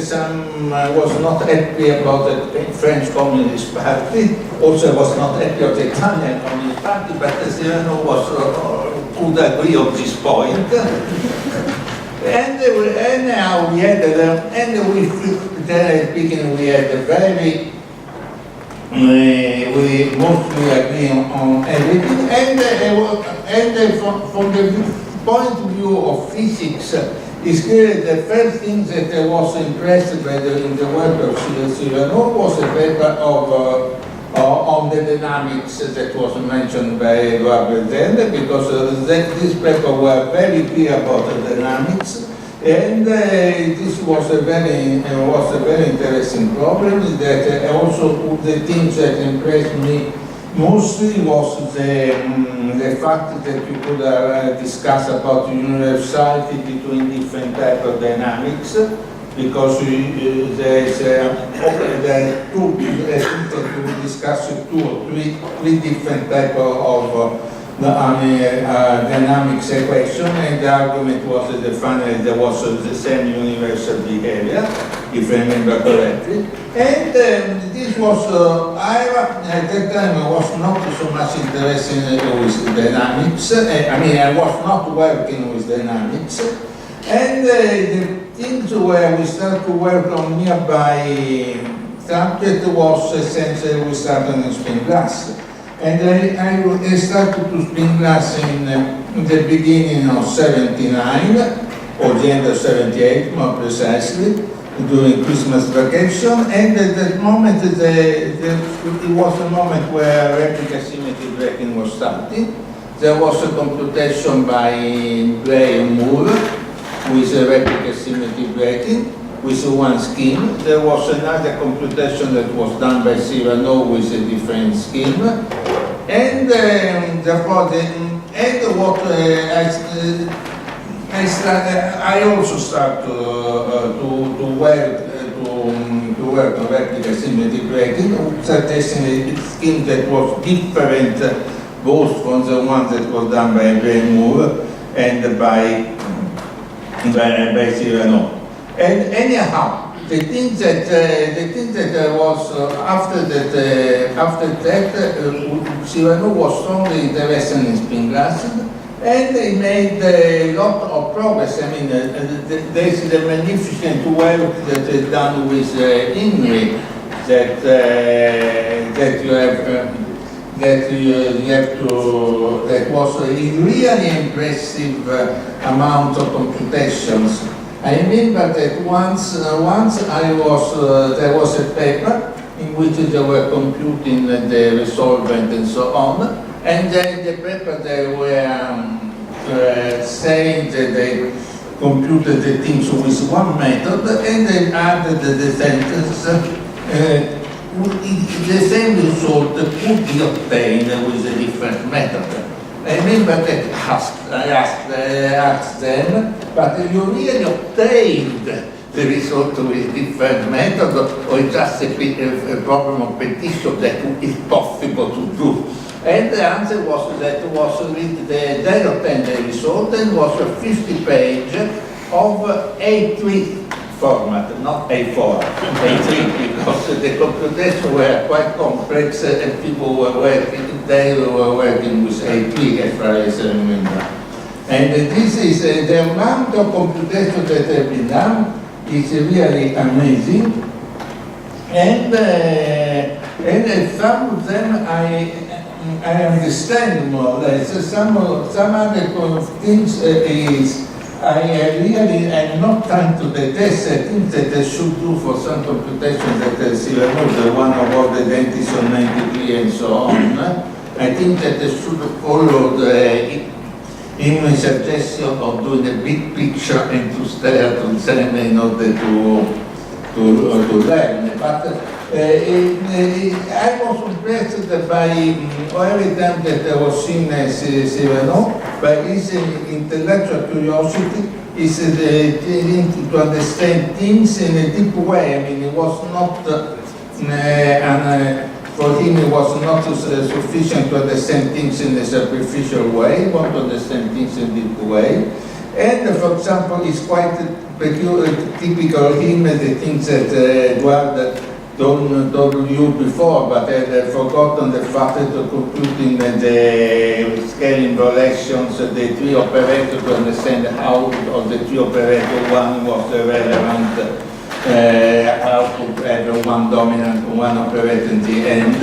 was not happy about the French Communist Party. Also, I was not happy of the Italian Communist Party, but Cirano could agree on this point. Anyhow, we had, generally speaking, we had a very, we mostly agree on everything, and from the point of view of physics, it's clear the first thing that I was impressed by in the work of Cirano was a paper on the dynamics that was mentioned by Prezen, because this paper were very clear about the dynamics, and this was a very interesting problem. That also the things that impressed me mostly was the fact that you could discuss about the universality between different types of dynamics, because there are two, I think that we discussed two or three different types of dynamics equation, and the argument was that finally there was the same universal behavior, if I remember correctly. And this was, at that time I was not so much interested with dynamics. I was not working with dynamics. And the things where we start to work on nearby subject was essentially we started in spin glass. And I started to spin glass in the beginning of 79, or the end of 78 more precisely, during Christmas vacation, and at that moment it was a moment where replica symmetry breaking was starting. There was a computation by Bray and Moore with a replica symmetry breaking with one scheme. There was another computation that was done by Cirano with a different scheme. And therefore, I also start to work on replica symmetry breaking, suggesting a scheme that was different both from the one that was done by Bray Moore and by Cirano. And anyhow, the thing that was after that, Cirano was strongly interested in spin glasses, and he made a lot of progress. I mean, there is the magnificent work that is done with Ingrid that was a really impressive amount of computations. I remember that once there was a paper in which they were computing the resolvent and so on, and then the paper they were saying that they computed the things with one method, and they added the sentence, the same result could be obtained with a different method. I remember that I asked them, but you really obtained the result with different method, or just a problem of petition that is possible to do? And the answer was that they obtained the result and was a 50-page of A3 format, not A4, A3, because the computations were quite complex and people were working with A3 as far as I remember. And this is the amount of computation that have been done is really amazing. And some of them I understand more or less. Some other things is I really am not trying to detest. I think that I should do for some computation that Cirano, the one about the dentist on 93 and so on. I think that I should follow in my suggestion of doing a big picture and to stare to them in order to learn. But I was impressed by every time that I was seeing Cirano, by his intellectual curiosity, his to understand things in a deep way. I mean, it was not, for him it was not sufficient to understand things in a superficial way, he wanted to understand things in a deep way. And for example, it's quite peculiar, typical of him, the things that Edward told you before, but I had forgotten the fact that computing the scaling relations, the three operators, to understand how of the three operators one was relevant, how to have one dominant, one operator in the end.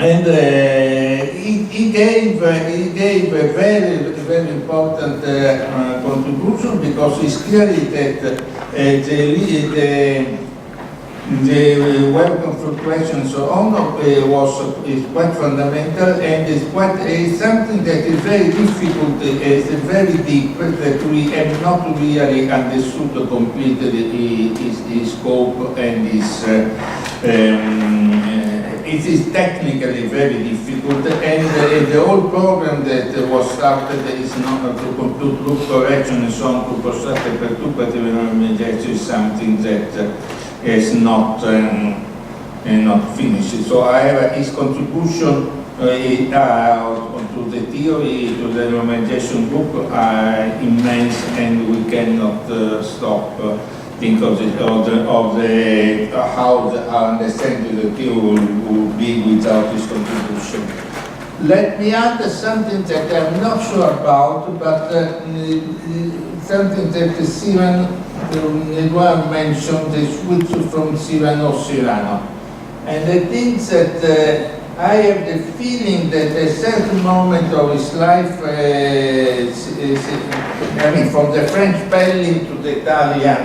And he gave a very important contribution, because it's clearly that the web configuration and so on is quite fundamental, and is something that is very difficult, is very deep, that we have not really understood completely his scope and his it is technically very difficult, and the whole program that was started is not to compute loop correction and so on to construct a perturbative normalization is something that is not finished. So however, his contribution to the theory, to the normalization group are immense, and we cannot stop think of how our understanding of the theory will be without this contribution. Let me add something that I'm not sure about, but something that Cirano Edouard mentioned the switch from Cirano Cirano. And I think that I have the feeling that a certain moment of his life, from the French spelling to the Italian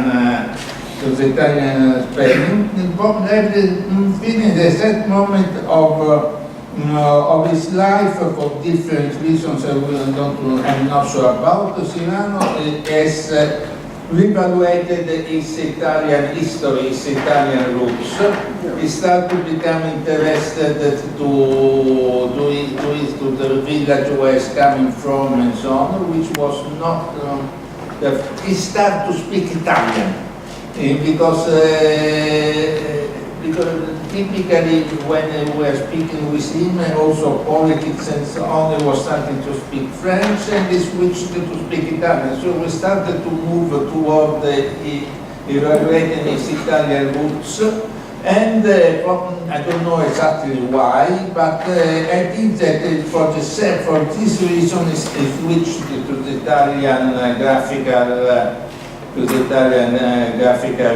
spelling, Bob had the feeling that a certain moment of his life, for different reasons I'm not sure about, Cirano has reevaluated his Italian history, his Italian roots. He started to become interested to the village where he's coming from and so on, which was not, he started to speak Italian, because typically when we were speaking with him, also politics and so on, he was starting to speak French and he switched to speak Italian. So we started to move toward evaluating his Italian roots. And I don't know exactly why, but I think that for this reason he switched to the Italian graphical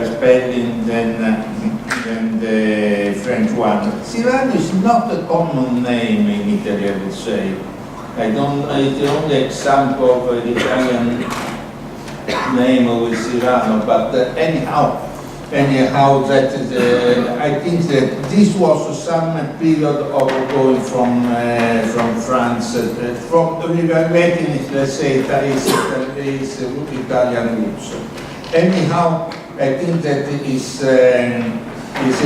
spelling than the French one. Cirano is not a common name in Italy, I would say. It's the only example of an Italian name with Cirano, but anyhow, that I think that this was some period of going from France, from reevaluating, let's say, his Italian roots. Anyhow, I think that it's a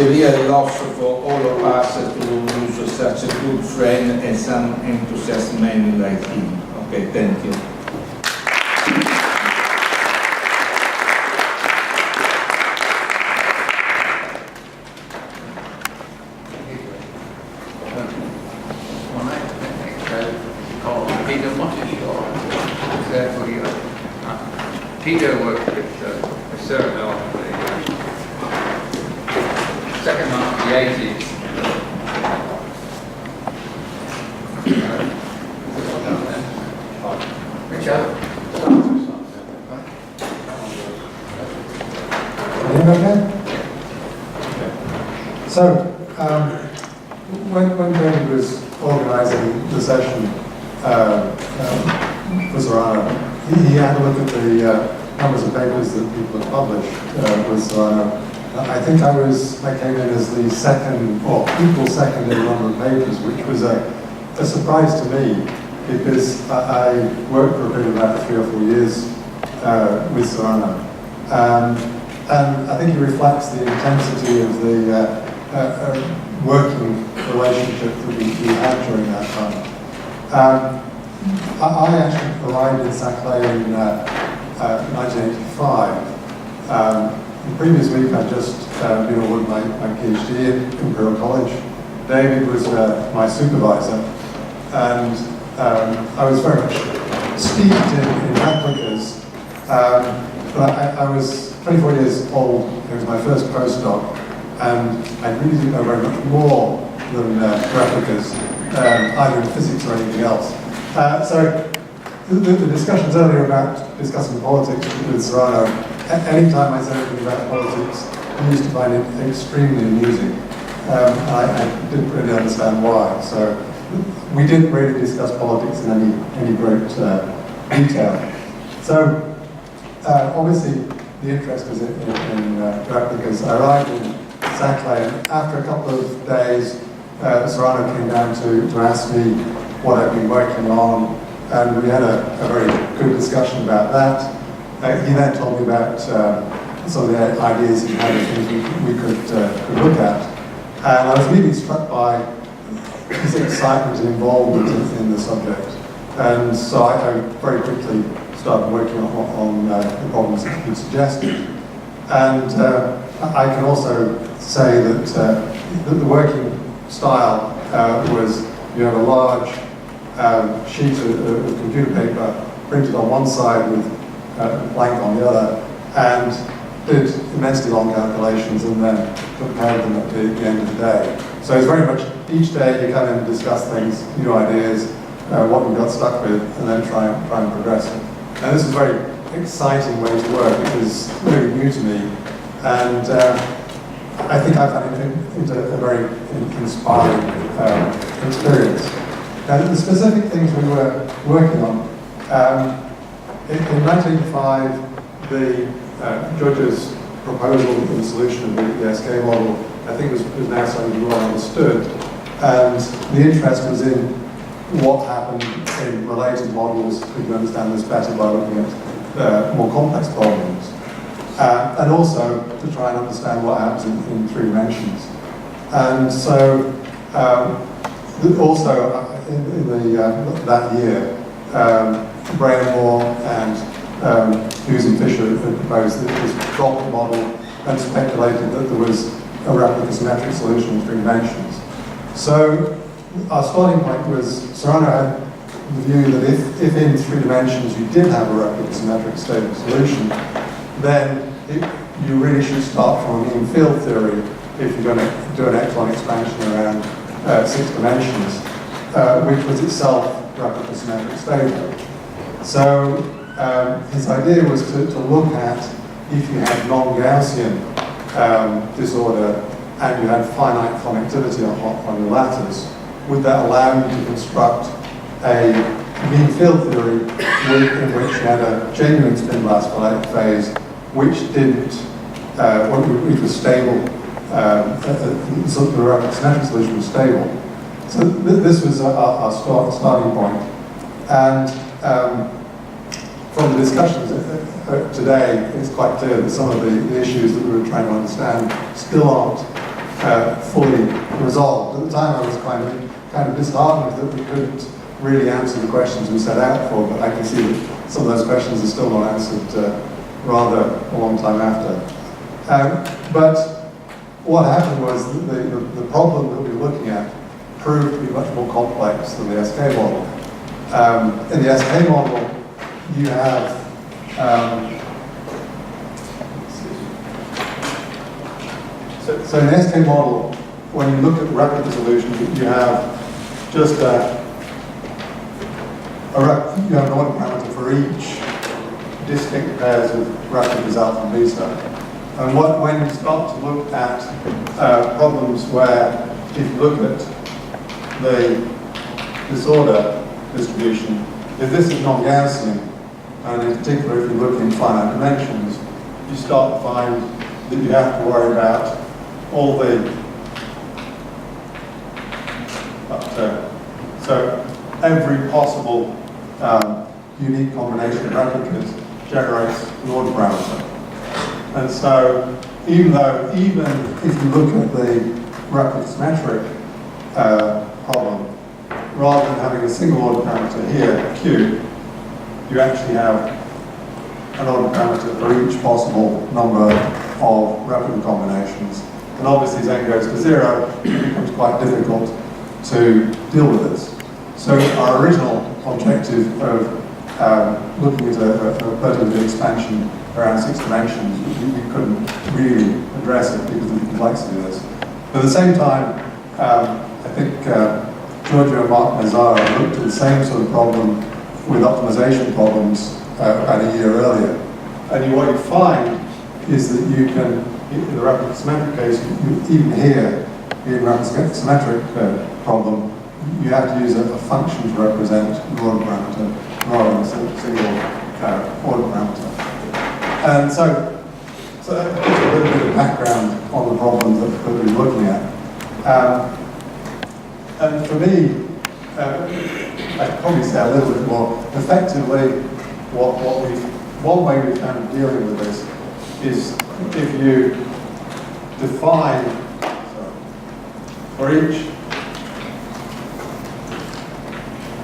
real loss for all of us to lose such a good friend and some enthusiastic man like him. Okay, thank you. Peter worked with Cirano in the second half of the 80s. Richard? So, when David was organising the session for Cirano, he had a look at the numbers of papers that people had published with Cirano. I came in as the second, or equal second in the number of papers, which was a surprise to me, because I worked for a period of about 3 or 4 years with Cirano. And I think it reflects the intensity of the working relationship that we had during that time. I actually arrived in Saclay in 1985. The previous week I'd just been awarded my PhD at Imperial College. David was my supervisor, and I was very much steeped in replicas. But I was 24 years old, it was my first postdoc, and I really didn't know very much more than replicas, either in physics or anything else. So the discussions earlier about discussing politics with Cirano, anytime I said anything about politics, I used to find it extremely amusing. I didn't really understand why. So we didn't really discuss politics in any great detail. So obviously the interest was in replicas. I arrived in Saclay, and after a couple of days, Cirano came down to ask me what I've been working on, and we had a very good discussion about that. He then told me about some of the ideas he had and things we could look at. And I was really struck by his excitement and involvement in the subject. And so I very quickly started working on the problems that he suggested. And I can also say that the working style was, you have a large sheet of computer paper printed on one side with blank on the other, and did immensely long calculations and then compared them at the end of the day. So it's very much each day you come in and discuss things, new ideas, what we got stuck with, and then try and progress it. And this is very exciting way to work. It was really new to me, and I think I found it a very inspiring experience. And the specific things we were working on, in 1985, the George's proposal of the solution of the SK model, I think was now starting to be well understood, and the interest was in what happened in related models. We can understand this better by looking at more complex problems, and also to try and understand what happens in 3 dimensions. And so, also in that year, Braymore and Hughes and Fisher had proposed this droplet model and speculated that there was a replica symmetric solution in 3 dimensions. So our starting point was Cirano had the view that if in 3 dimensions you did have a replica symmetric stable solution, then you really should start from a mean field theory if you're going to do an echelon expansion around 6 dimensions, which was itself replica symmetric stable. So his idea was to look at if you had non-Gaussian disorder and you had finite connectivity on your lattice, would that allow you to construct a mean field theory in which you had a genuine spin blast phase which didn't, which was stable, so the replica symmetric solution was stable. So this was our starting point. And from the discussions today, it's quite clear that some of the issues that we were trying to understand still aren't fully resolved. At the time, I was kind of disheartened that we couldn't really answer the questions we set out for, but I can see that some of those questions are still not answered rather a long time after. But what happened was that the problem that we were looking at proved to be much more complex than the SK model. In the SK model, you have so in the SK model, when you look at replica solutions, you have just you have an order parameter for each distinct pairs of replicas alpha and beta. And when you start to look at problems where, if you look at the disorder distribution, if this is non-Gaussian, and in particular if you look in finite dimensions, you start to find that you have to worry about all the so every possible unique combination of replicas generates an order parameter. And so even if you look at the replica symmetric problem, rather than having a single order parameter here, Q, you actually have an order parameter for each possible number of replica combinations. And obviously as n goes to 0, it becomes quite difficult to deal with this. So our original objective of looking at a perturbative expansion around 6 dimensions, we couldn't really address it because of the complexity of this. But at the same time, I think Giorgio and Mark Mazzara looked at the same sort of problem with optimization problems about a year earlier. And what you find is that you can, in the replica symmetric case, even here, in the replica symmetric problem, you have to use a function to represent an order parameter rather than a single order parameter. And so that's a little bit of background on the problems that we're looking at. And for me, I could probably say a little bit more effectively, one way we've found of dealing with this is if you define, for each,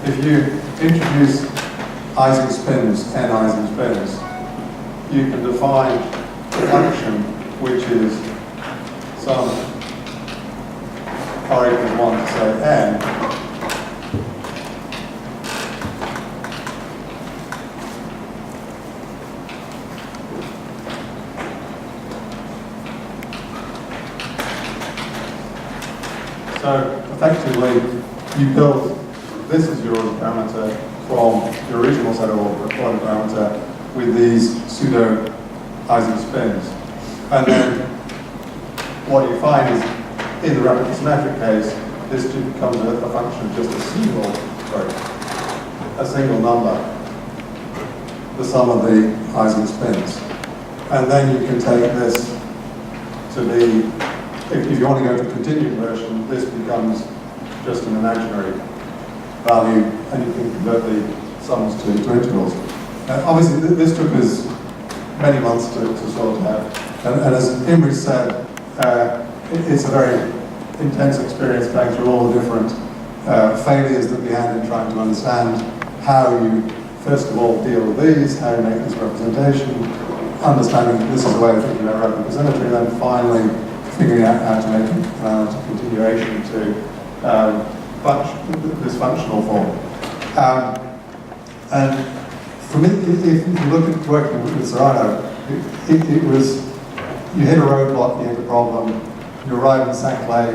if you introduce Ising spins, n Ising spins, you can define a function which is some r equals 1 to say n, so effectively you build, this is your order parameter from your original set of order parameter, with these pseudo Ising spins. And then what you find is, in the rapid symmetric case, this becomes a function of just a single number, the sum of the Ising spins. And then you can take this to be, if you want to go to the continued version, this becomes just an imaginary value, and you can convert the sums to integrals. Obviously, this took us many months to sort out. And as Imre said, it's a very intense experience going through all the different failures that we had in trying to understand how you, first of all, deal with these, how you make this representation, understanding that this is a way of thinking about rapid symmetry, and then finally figuring out how to make it a continuation to this functional form. And for me, if you look at working with Cirano, it was, you hit a roadblock, you hit a problem, you arrive in Saclay,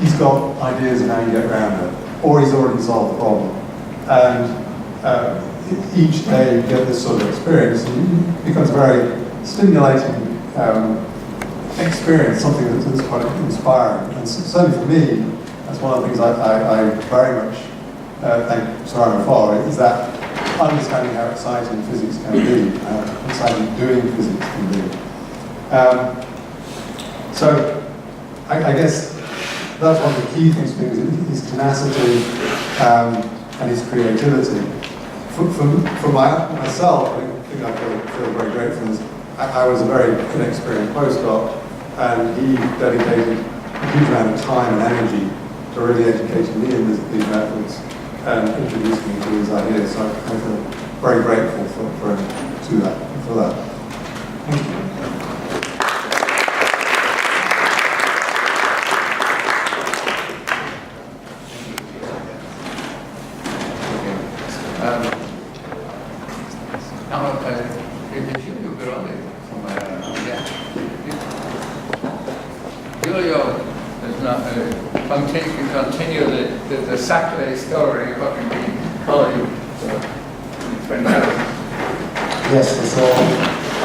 he's got ideas on how you get around it, or he's already solved the problem. And each day you get this sort of experience, and it becomes a very stimulating experience, something that's quite inspiring. And certainly for me, that's one of the things I very much thank Cirano for, is that understanding how exciting physics can be, how exciting doing physics can be. So I guess that's one of the key things for me, is tenacity and his creativity. For myself, I think I feel very grateful. I was a very inexperienced postdoc, and he dedicated a huge amount of time and energy to really educating me in these methods and introducing me to these ideas. So I feel very grateful for that. Thank you. Giulio is not continue the Saclay story, what can be called you. Yes, so I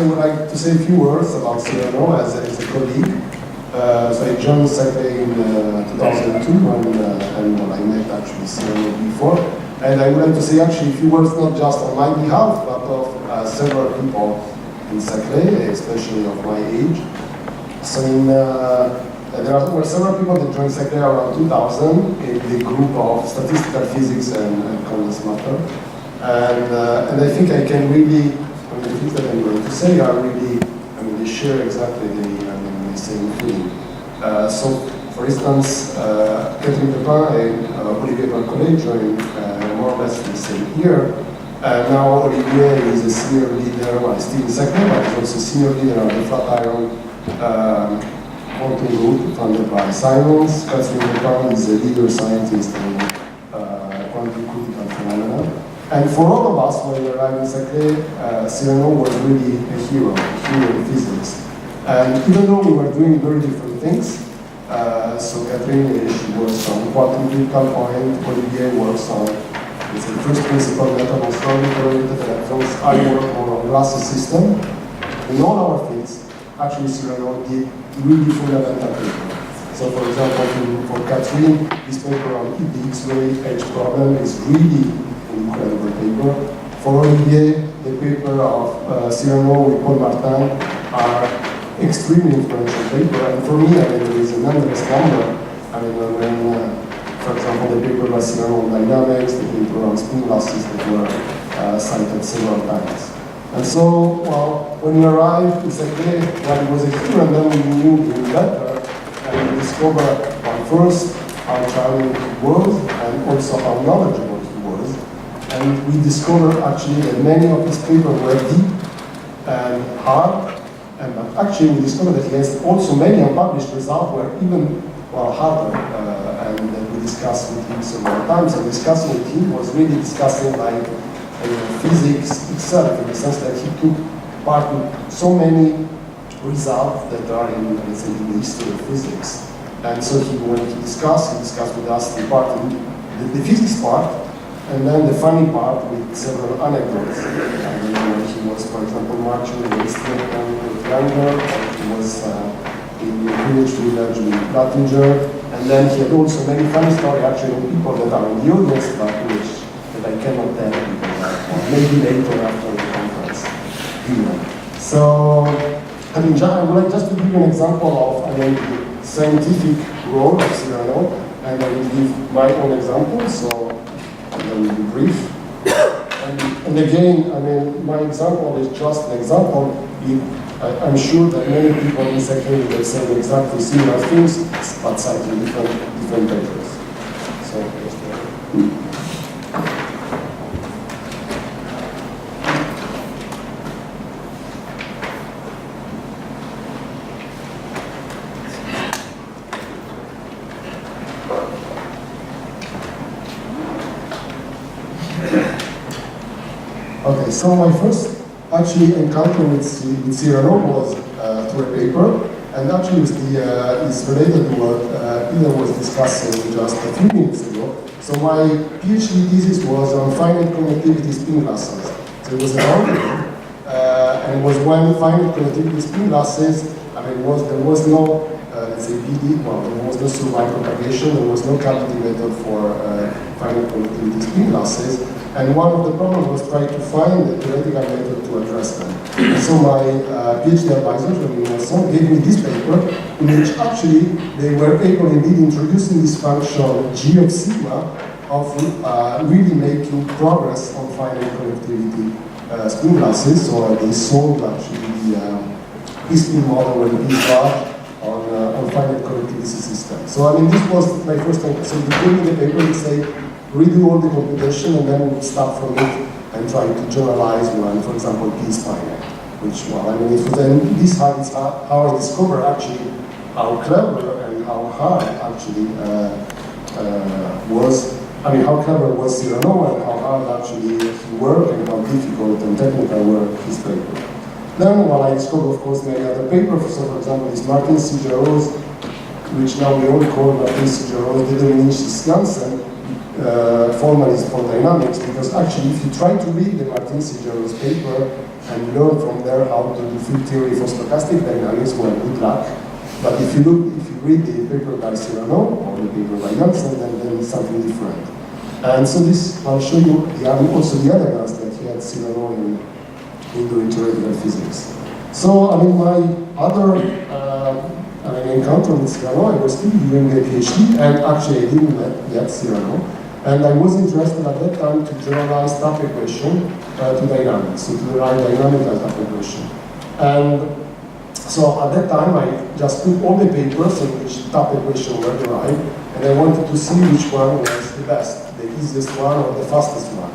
would like to say a few words about Cirano as a colleague. So I joined Saclay in 2002 and I met actually Cirano before. And I would like to say actually a few words not just on my behalf, but of several people in Saclay, especially of my age. So there were several people that joined Saclay around 2000 in the group of statistical physics and condensed matter. And I think I can really, the things that I'm going to say are really, they share exactly the same feeling. So, for instance, Catherine Pepin and Olivier Barcolet joined more or less the same year. Now Olivier is a senior leader, well, still in Saclay, but he's also a senior leader of the Flatiron working group funded by Simons. Catherine Pepin is a leader scientist in quantum critical phenomena. And for all of us, when we arrived in Saclay, Cirano was really a hero in physics. And even though we were doing very different things, so Catherine, she works on quantum critical point, Olivier works on the first principle method of strongly correlated electrons, I work more on Russell system. In all our fields, actually Cirano did really fundamental paper. So for example, for Catherine, this paper on the X-ray edge problem is really incredible paper. For Olivier, the paper of Cirano with Paul Martin are extremely influential paper. And for me, there is an endless number. When, for example, the paper by Cirano on dynamics, the paper on spin losses that were cited several times. And so, well, when we arrived in Saclay, well, it was a hero, and then we knew him better, and we discovered, well, first, how charming he was, and also how knowledgeable he was. And we discovered actually that many of his papers were deep and hard, but actually we discovered that he has also many unpublished results were even harder, and we discussed with him several times. And discussing with him was really discussing like physics itself, in the sense that he took part in so many results that are in, let's say, in the history of physics. And so when he discussed with us the part, the physics part, And then the funny part with several anecdotes. I don't know, he was, for example, marching with Stephen with Younger, he was in the village village with Rattinger, and then he had also many funny stories actually with people that are in the audience, but which that I cannot tell because maybe later after the conference. So, I mean, I would like just to give you an example of the scientific role of Cirano, and I will give my own example, so I will be brief. And again, I mean, my example is just an example. I'm sure that many people in secondary will say exactly similar things, but slightly different papers. So, okay, so my first actually encounter with Cirano was through a paper, and actually it's related to what Ida was discussing just a few minutes ago. So my PhD thesis was on finite connectivity spin glasses. So it was an article, and it was when finite connectivity spin glasses, I mean, there was no, let's say, BD, well, there was no survival propagation, there was no cavity method for finite connectivity spin glasses. And one of the problems was trying to find a theoretical method to address them. And so my PhD advisor, Wilson, gave me this paper, in which actually they were able, indeed, introducing this function G of sigma of really making progress on finite connectivity spin glasses. So they solved actually the P-spin model when P is large on finite connectivity systems. So I mean, this was my first time. So they gave me the paper and say, redo all the computation, and then we'll start from it and try to generalize one, for example, P is finite. Which, well, I mean, it was then this is how I discovered actually how clever and how hard actually was. I mean, how clever was Cirano and how hard actually he worked and how difficult and technical were his papers. Then, well, I discovered, of course, many other papers. So, for example, this Martin Cijaro's, which now we all call Martin Cijaro's De Dominicis Janssen, formalism for dynamics, because actually if you try to read the Martin Cijaro's paper and learn from there how to do field theory for stochastic dynamics, well, good luck. But if you read the paper by Cirano or the paper by Janssen, then it's something different. And so this, I'll show you also the elegance that he had Cirano in doing theoretical physics. So, I mean, my other encounter with Cirano, I was still doing a PhD, and actually I didn't met yet Cirano. And I was interested at that time to generalize tap equation to dynamics, so to derive dynamical tap equation. And so at that time, I just put all the papers in which tap equation were derived, and I wanted to see which one was the best, the easiest one or the fastest one.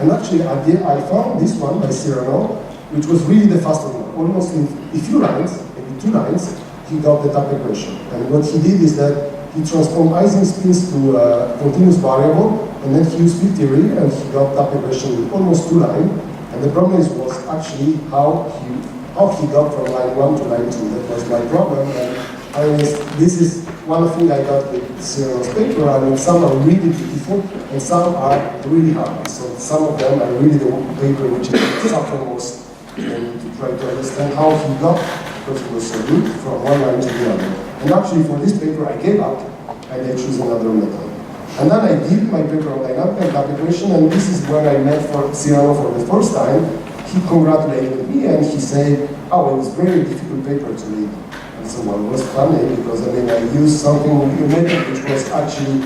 And actually, I found this one by Cirano, which was really the fastest one. Almost in a few lines, maybe 2 lines, he got the tap equation. And what he did is that he transformed Ising spins to a continuous variable, and then he used field theory, and he got tap equation with almost 2 lines. And the problem was actually how he got from line 1 to line 2. That was my problem. And I mean, this is one thing I got with Cirano's paper. I mean, some are really beautiful, and some are really hard. So some of them are really the paper which I suffer most to try to understand how he got, because it was so good, from one line to the other. And actually, for this paper, I gave up, and I chose another method. And then I did my paper on dynamic and tap equation, and this is when I met Cirano for the first time. He congratulated me, and he said, oh, it was a very difficult paper to read. And so, well, it was funny, because, I mean, I used something, a method which was actually,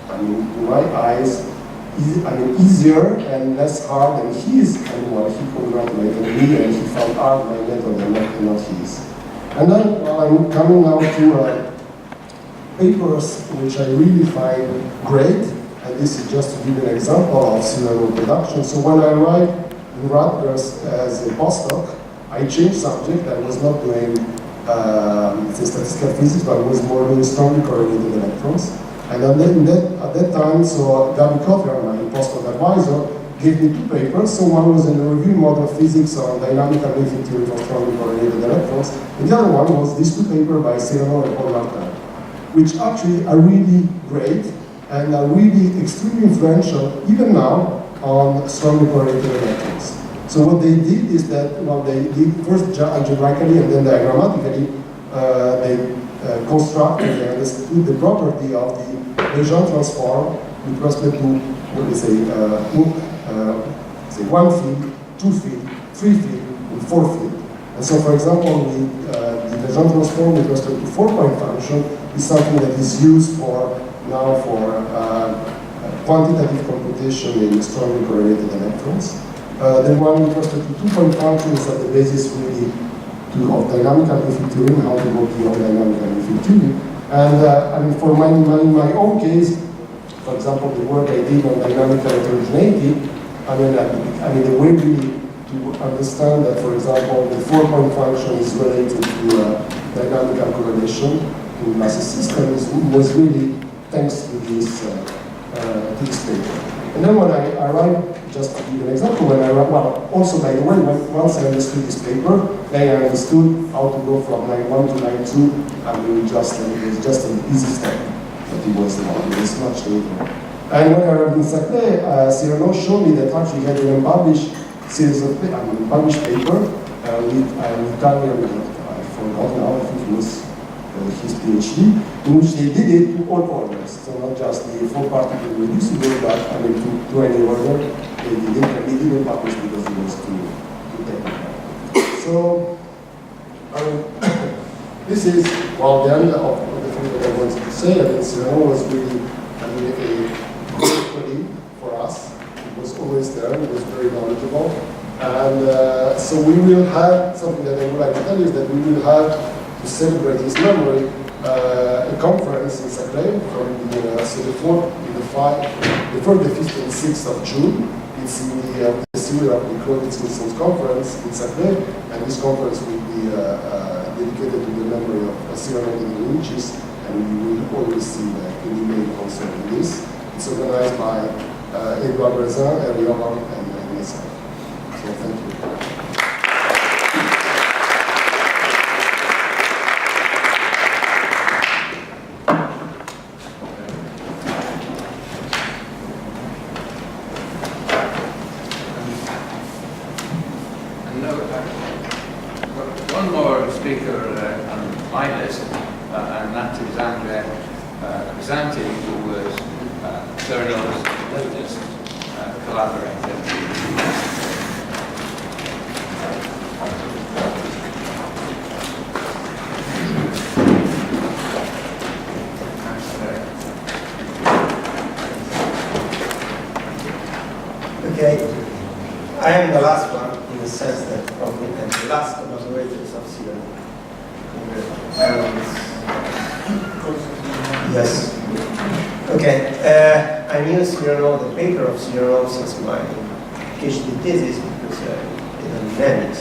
I mean, in my eyes, easier and less hard than his. And, well, he congratulated me, and he found hard my method and not his. And then, well, I'm coming now to papers which I really find great, and this is just to give you an example of Cirano production. So when I arrived in Rutgers as a postdoc, I changed subject. I was not doing statistical physics, but I was more doing strongly correlated electrons. And at that time, so Gaby Cotter, my postdoc advisor, gave me 2 papers. So one was in the review model of physics on dynamic and wave theory for strongly correlated electrons, and the other one was these 2 papers by Cirano and Paul Martin, which actually are really great. and are really extremely influential, even now, on strongly correlated electrons. So what they did is that, well, they did first algebraically and then diagrammatically, they constructed and understood the property of the Legendre transform with respect to, what we say, one field, two field, three field, and four field. And so, for example, the Legendre transform with respect to 4-point function is something that is used now for quantitative computation in strongly correlated electrons. The one with respect to 2-point function is at the basis really of dynamical infield theory, how to go beyond dynamical infield theory. And I mean, for my own case, for example, the work I did on dynamical heterogeneity, I mean, the way really to understand that, for example, the 4-point function is related to dynamical correlation in mass systems was really thanks to this paper. And then when I arrived, just to give you an example, well, also by the way, once I understood this paper, then I understood how to go from line 1 to line 2, and it was just an easy step, but it was much later. And when I arrived in Saclay, Cirano showed me that actually he had an unpublished series of published paper with an Italian, I forgot now, I think it was his PhD, in which they did it to all orders. So not just the 4-particle reducible, but I mean to any order. They did it, and they didn't publish because it was too technical. So, I mean, this is, well, the end of the thing that I wanted to say. I mean, Cirano was really, a great colleague for us. He was always there, he was very knowledgeable. And so we will have, something that I would like to tell you is that we will have, to celebrate his memory, a conference in Saclay from the 4th, the 4th, the 5th, and 6th of June. It's in the series of the Claude Simpson's conference in Saclay, and this conference will be dedicated to the memory of Cirano De Dominicis, and you will all receive an email concerning this. It's organized by Edouard Brezin, Hervé Oran, and myself. So thank you. One more speaker on my list, and that is Andrea Zanti, who was Cirano's latest collaborator. Okay, I am the last one in the sense that probably I'm the last collaborators of Cirano. Yes. Okay, I knew Cirano, the paper of Cirano, since my PhD thesis because in dynamics,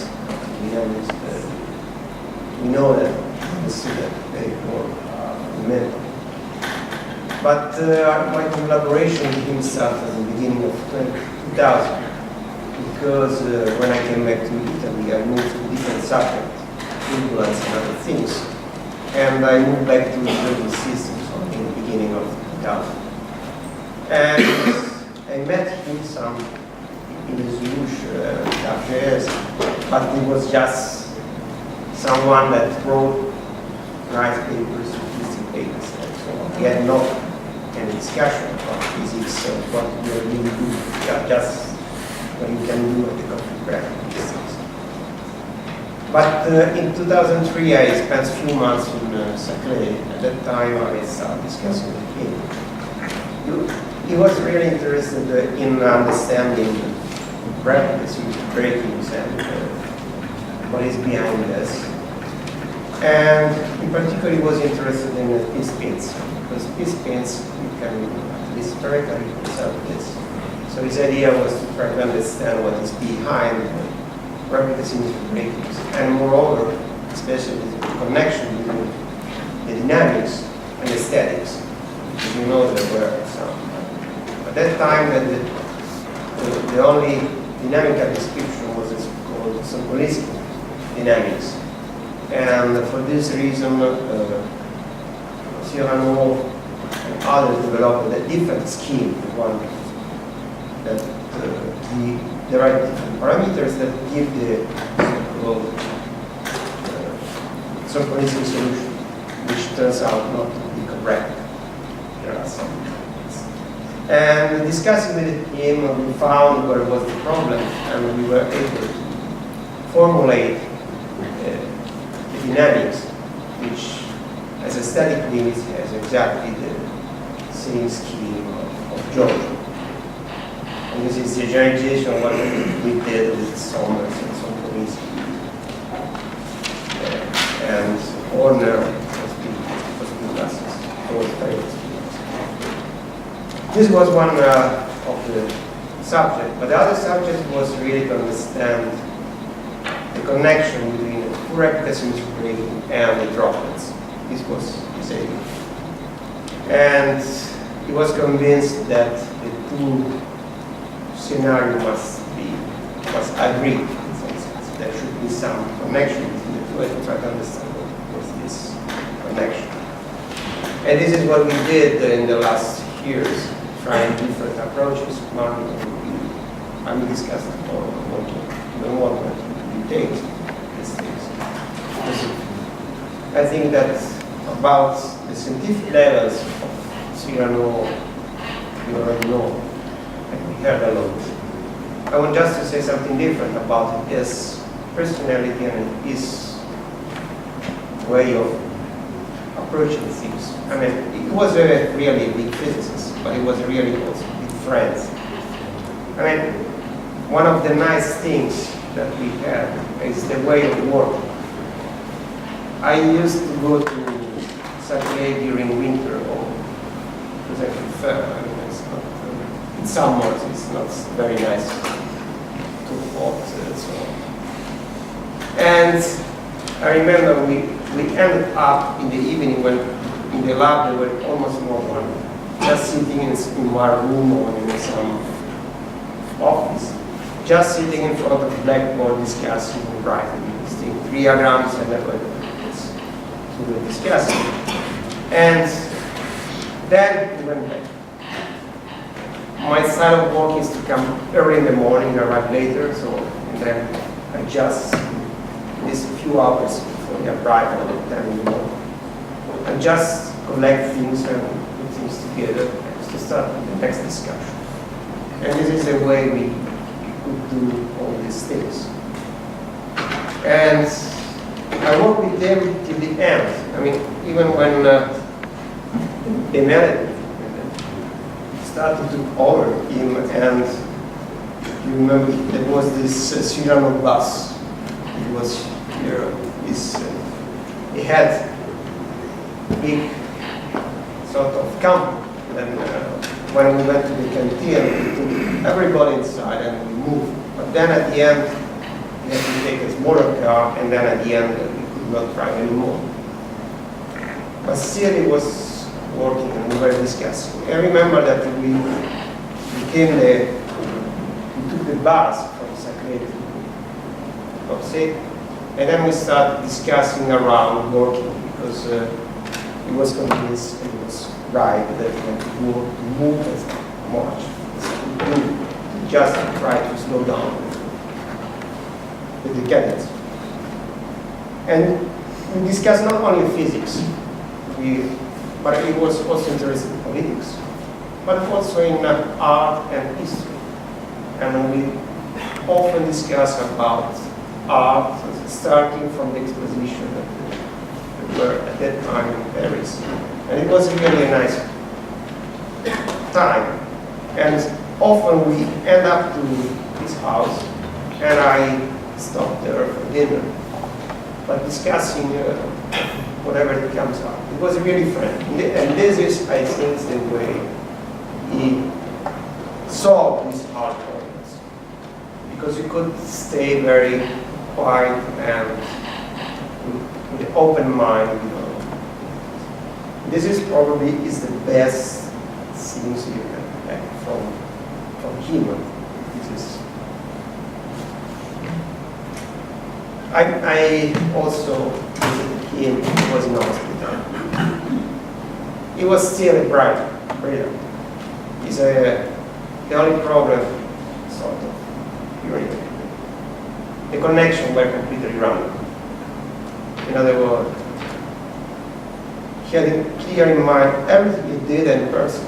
we know that the student very more But my collaboration with him started at the beginning of 2000 because when I came back to Italy, I moved to different subjects, influence and other things, and I moved back to building systems in the beginning of 2000. And I met him some in the Zouche, RGS, but he was just someone that wrote nice papers, sophisticated papers, and so on. He had not any discussion about physics or what we are really doing, just what you can do at the complete practice things. But in 2003, I spent a few months in Saclay. At that time, I started discussing with him. He was really interested in understanding practice with breakings and what is behind this. And in particular, he was interested in p-spins, because p-spins, you can, at least theoretically, observe this. So his idea was to try to understand what is behind replicacy breakings, and moreover, especially the connection between the dynamics and the statics. Because you know there were some. At that time, the only dynamical description was called symbolistic dynamics. And for this reason, Cirano and others developed a different scheme, one that there are different parameters that give the so-called synchronistic solution, which turns out not to be correct. There are some. And discussing with him, we found where was the problem, and we were able to formulate the dynamics, which, as a static limit, has exactly the same scheme of George. And this is the generalization of what we did with Somers and Sonkovinsky. And Horner was two classes. This was one of the subjects, but the other subject was really to understand the connection between the full replica symmetry and the droplets. This was his aim. And he was convinced that the two scenarios must agree. There should be some connection between the two, and try to understand what was this connection. And this is what we did in the last years, trying different approaches. I'm discussing more details these things. I think that about the scientific levels of Cirano, you already know, and we heard a lot. I want just to say something different about his personality and his way of approaching things. I mean, he was a really big physicist, but he was really also big friend. I mean, one of the nice things that we had is the way of working. I used to go to Saclay during winter, because I prefer. I mean, it's not, in summers it's not very nice, too hot, so. And I remember we ended up in the evening when in the lab there were almost no one, just sitting in my room or in some office, just sitting in front of the blackboard discussing, writing, thing, diagrams and everything. So we were discussing. And then we went back. My style of work is to come early in the morning, arrive later, so, and then I just, these few hours before the arrival at 10 in the morning, I just collect things and put things together to start the next discussion. And this is the way we could do all these things. And I worked with them till the end. I mean, even when they married me, started to honor him, and you remember there was this Cirano bus. It was here. It had big sort of camp, and when we went to the canteen, we took everybody inside and we moved. But then at the end, we had to take a smaller car, and then at the end, we could not drive anymore. But still, it was working, and we were discussing. I remember that we took the bus from Saclay to Orsay, and then we started discussing around working, because he was convinced and he was right that we had to move as much as we could, just to try to slow down with the cadence. And we discussed not only physics, but he was also interested in politics, but also in art and history. And we often discuss about art, starting from the exposition that were at that time in Paris. And it was really a nice time. And often we end up to his house, and I stop there for dinner, but discussing whatever it comes up. It was really friendly. And this is, I think, the way he solved his hard problems. Because you could stay very quiet and with an open mind. You know. This is probably the best things you can expect from him. This is. I also visited him. He was in hospital. he was still a brilliant. He's the only problem, sort of, the connection were completely wrong. In other words, he had clear in mind everything he did in person,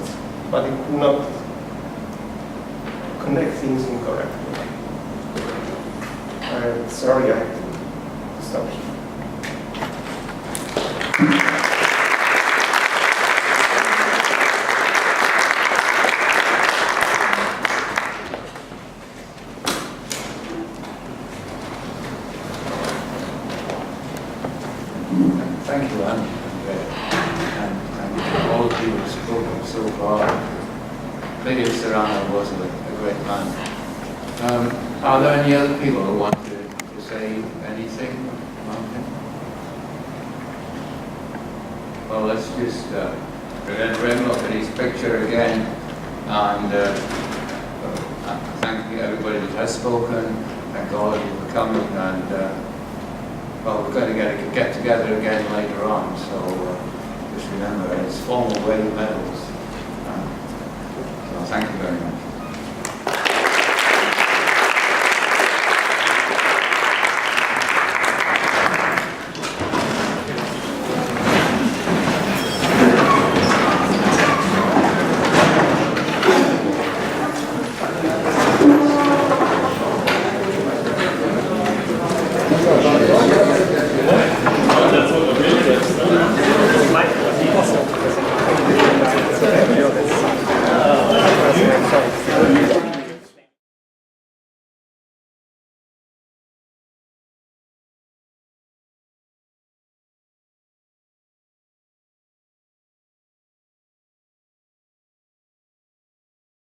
but he could not connect things incorrectly. I'm sorry, I have to stop here. Thank you, Anne, and all of you who have spoken so far. Clearly, Cirano was a great man. Are there any other people who want to say anything about him? Well, let's just look at his picture again, and thank everybody that has spoken. Thank all of you for coming, and well, we're going to get together again later on, so just remember, it's formal weight medals. So thank you very much.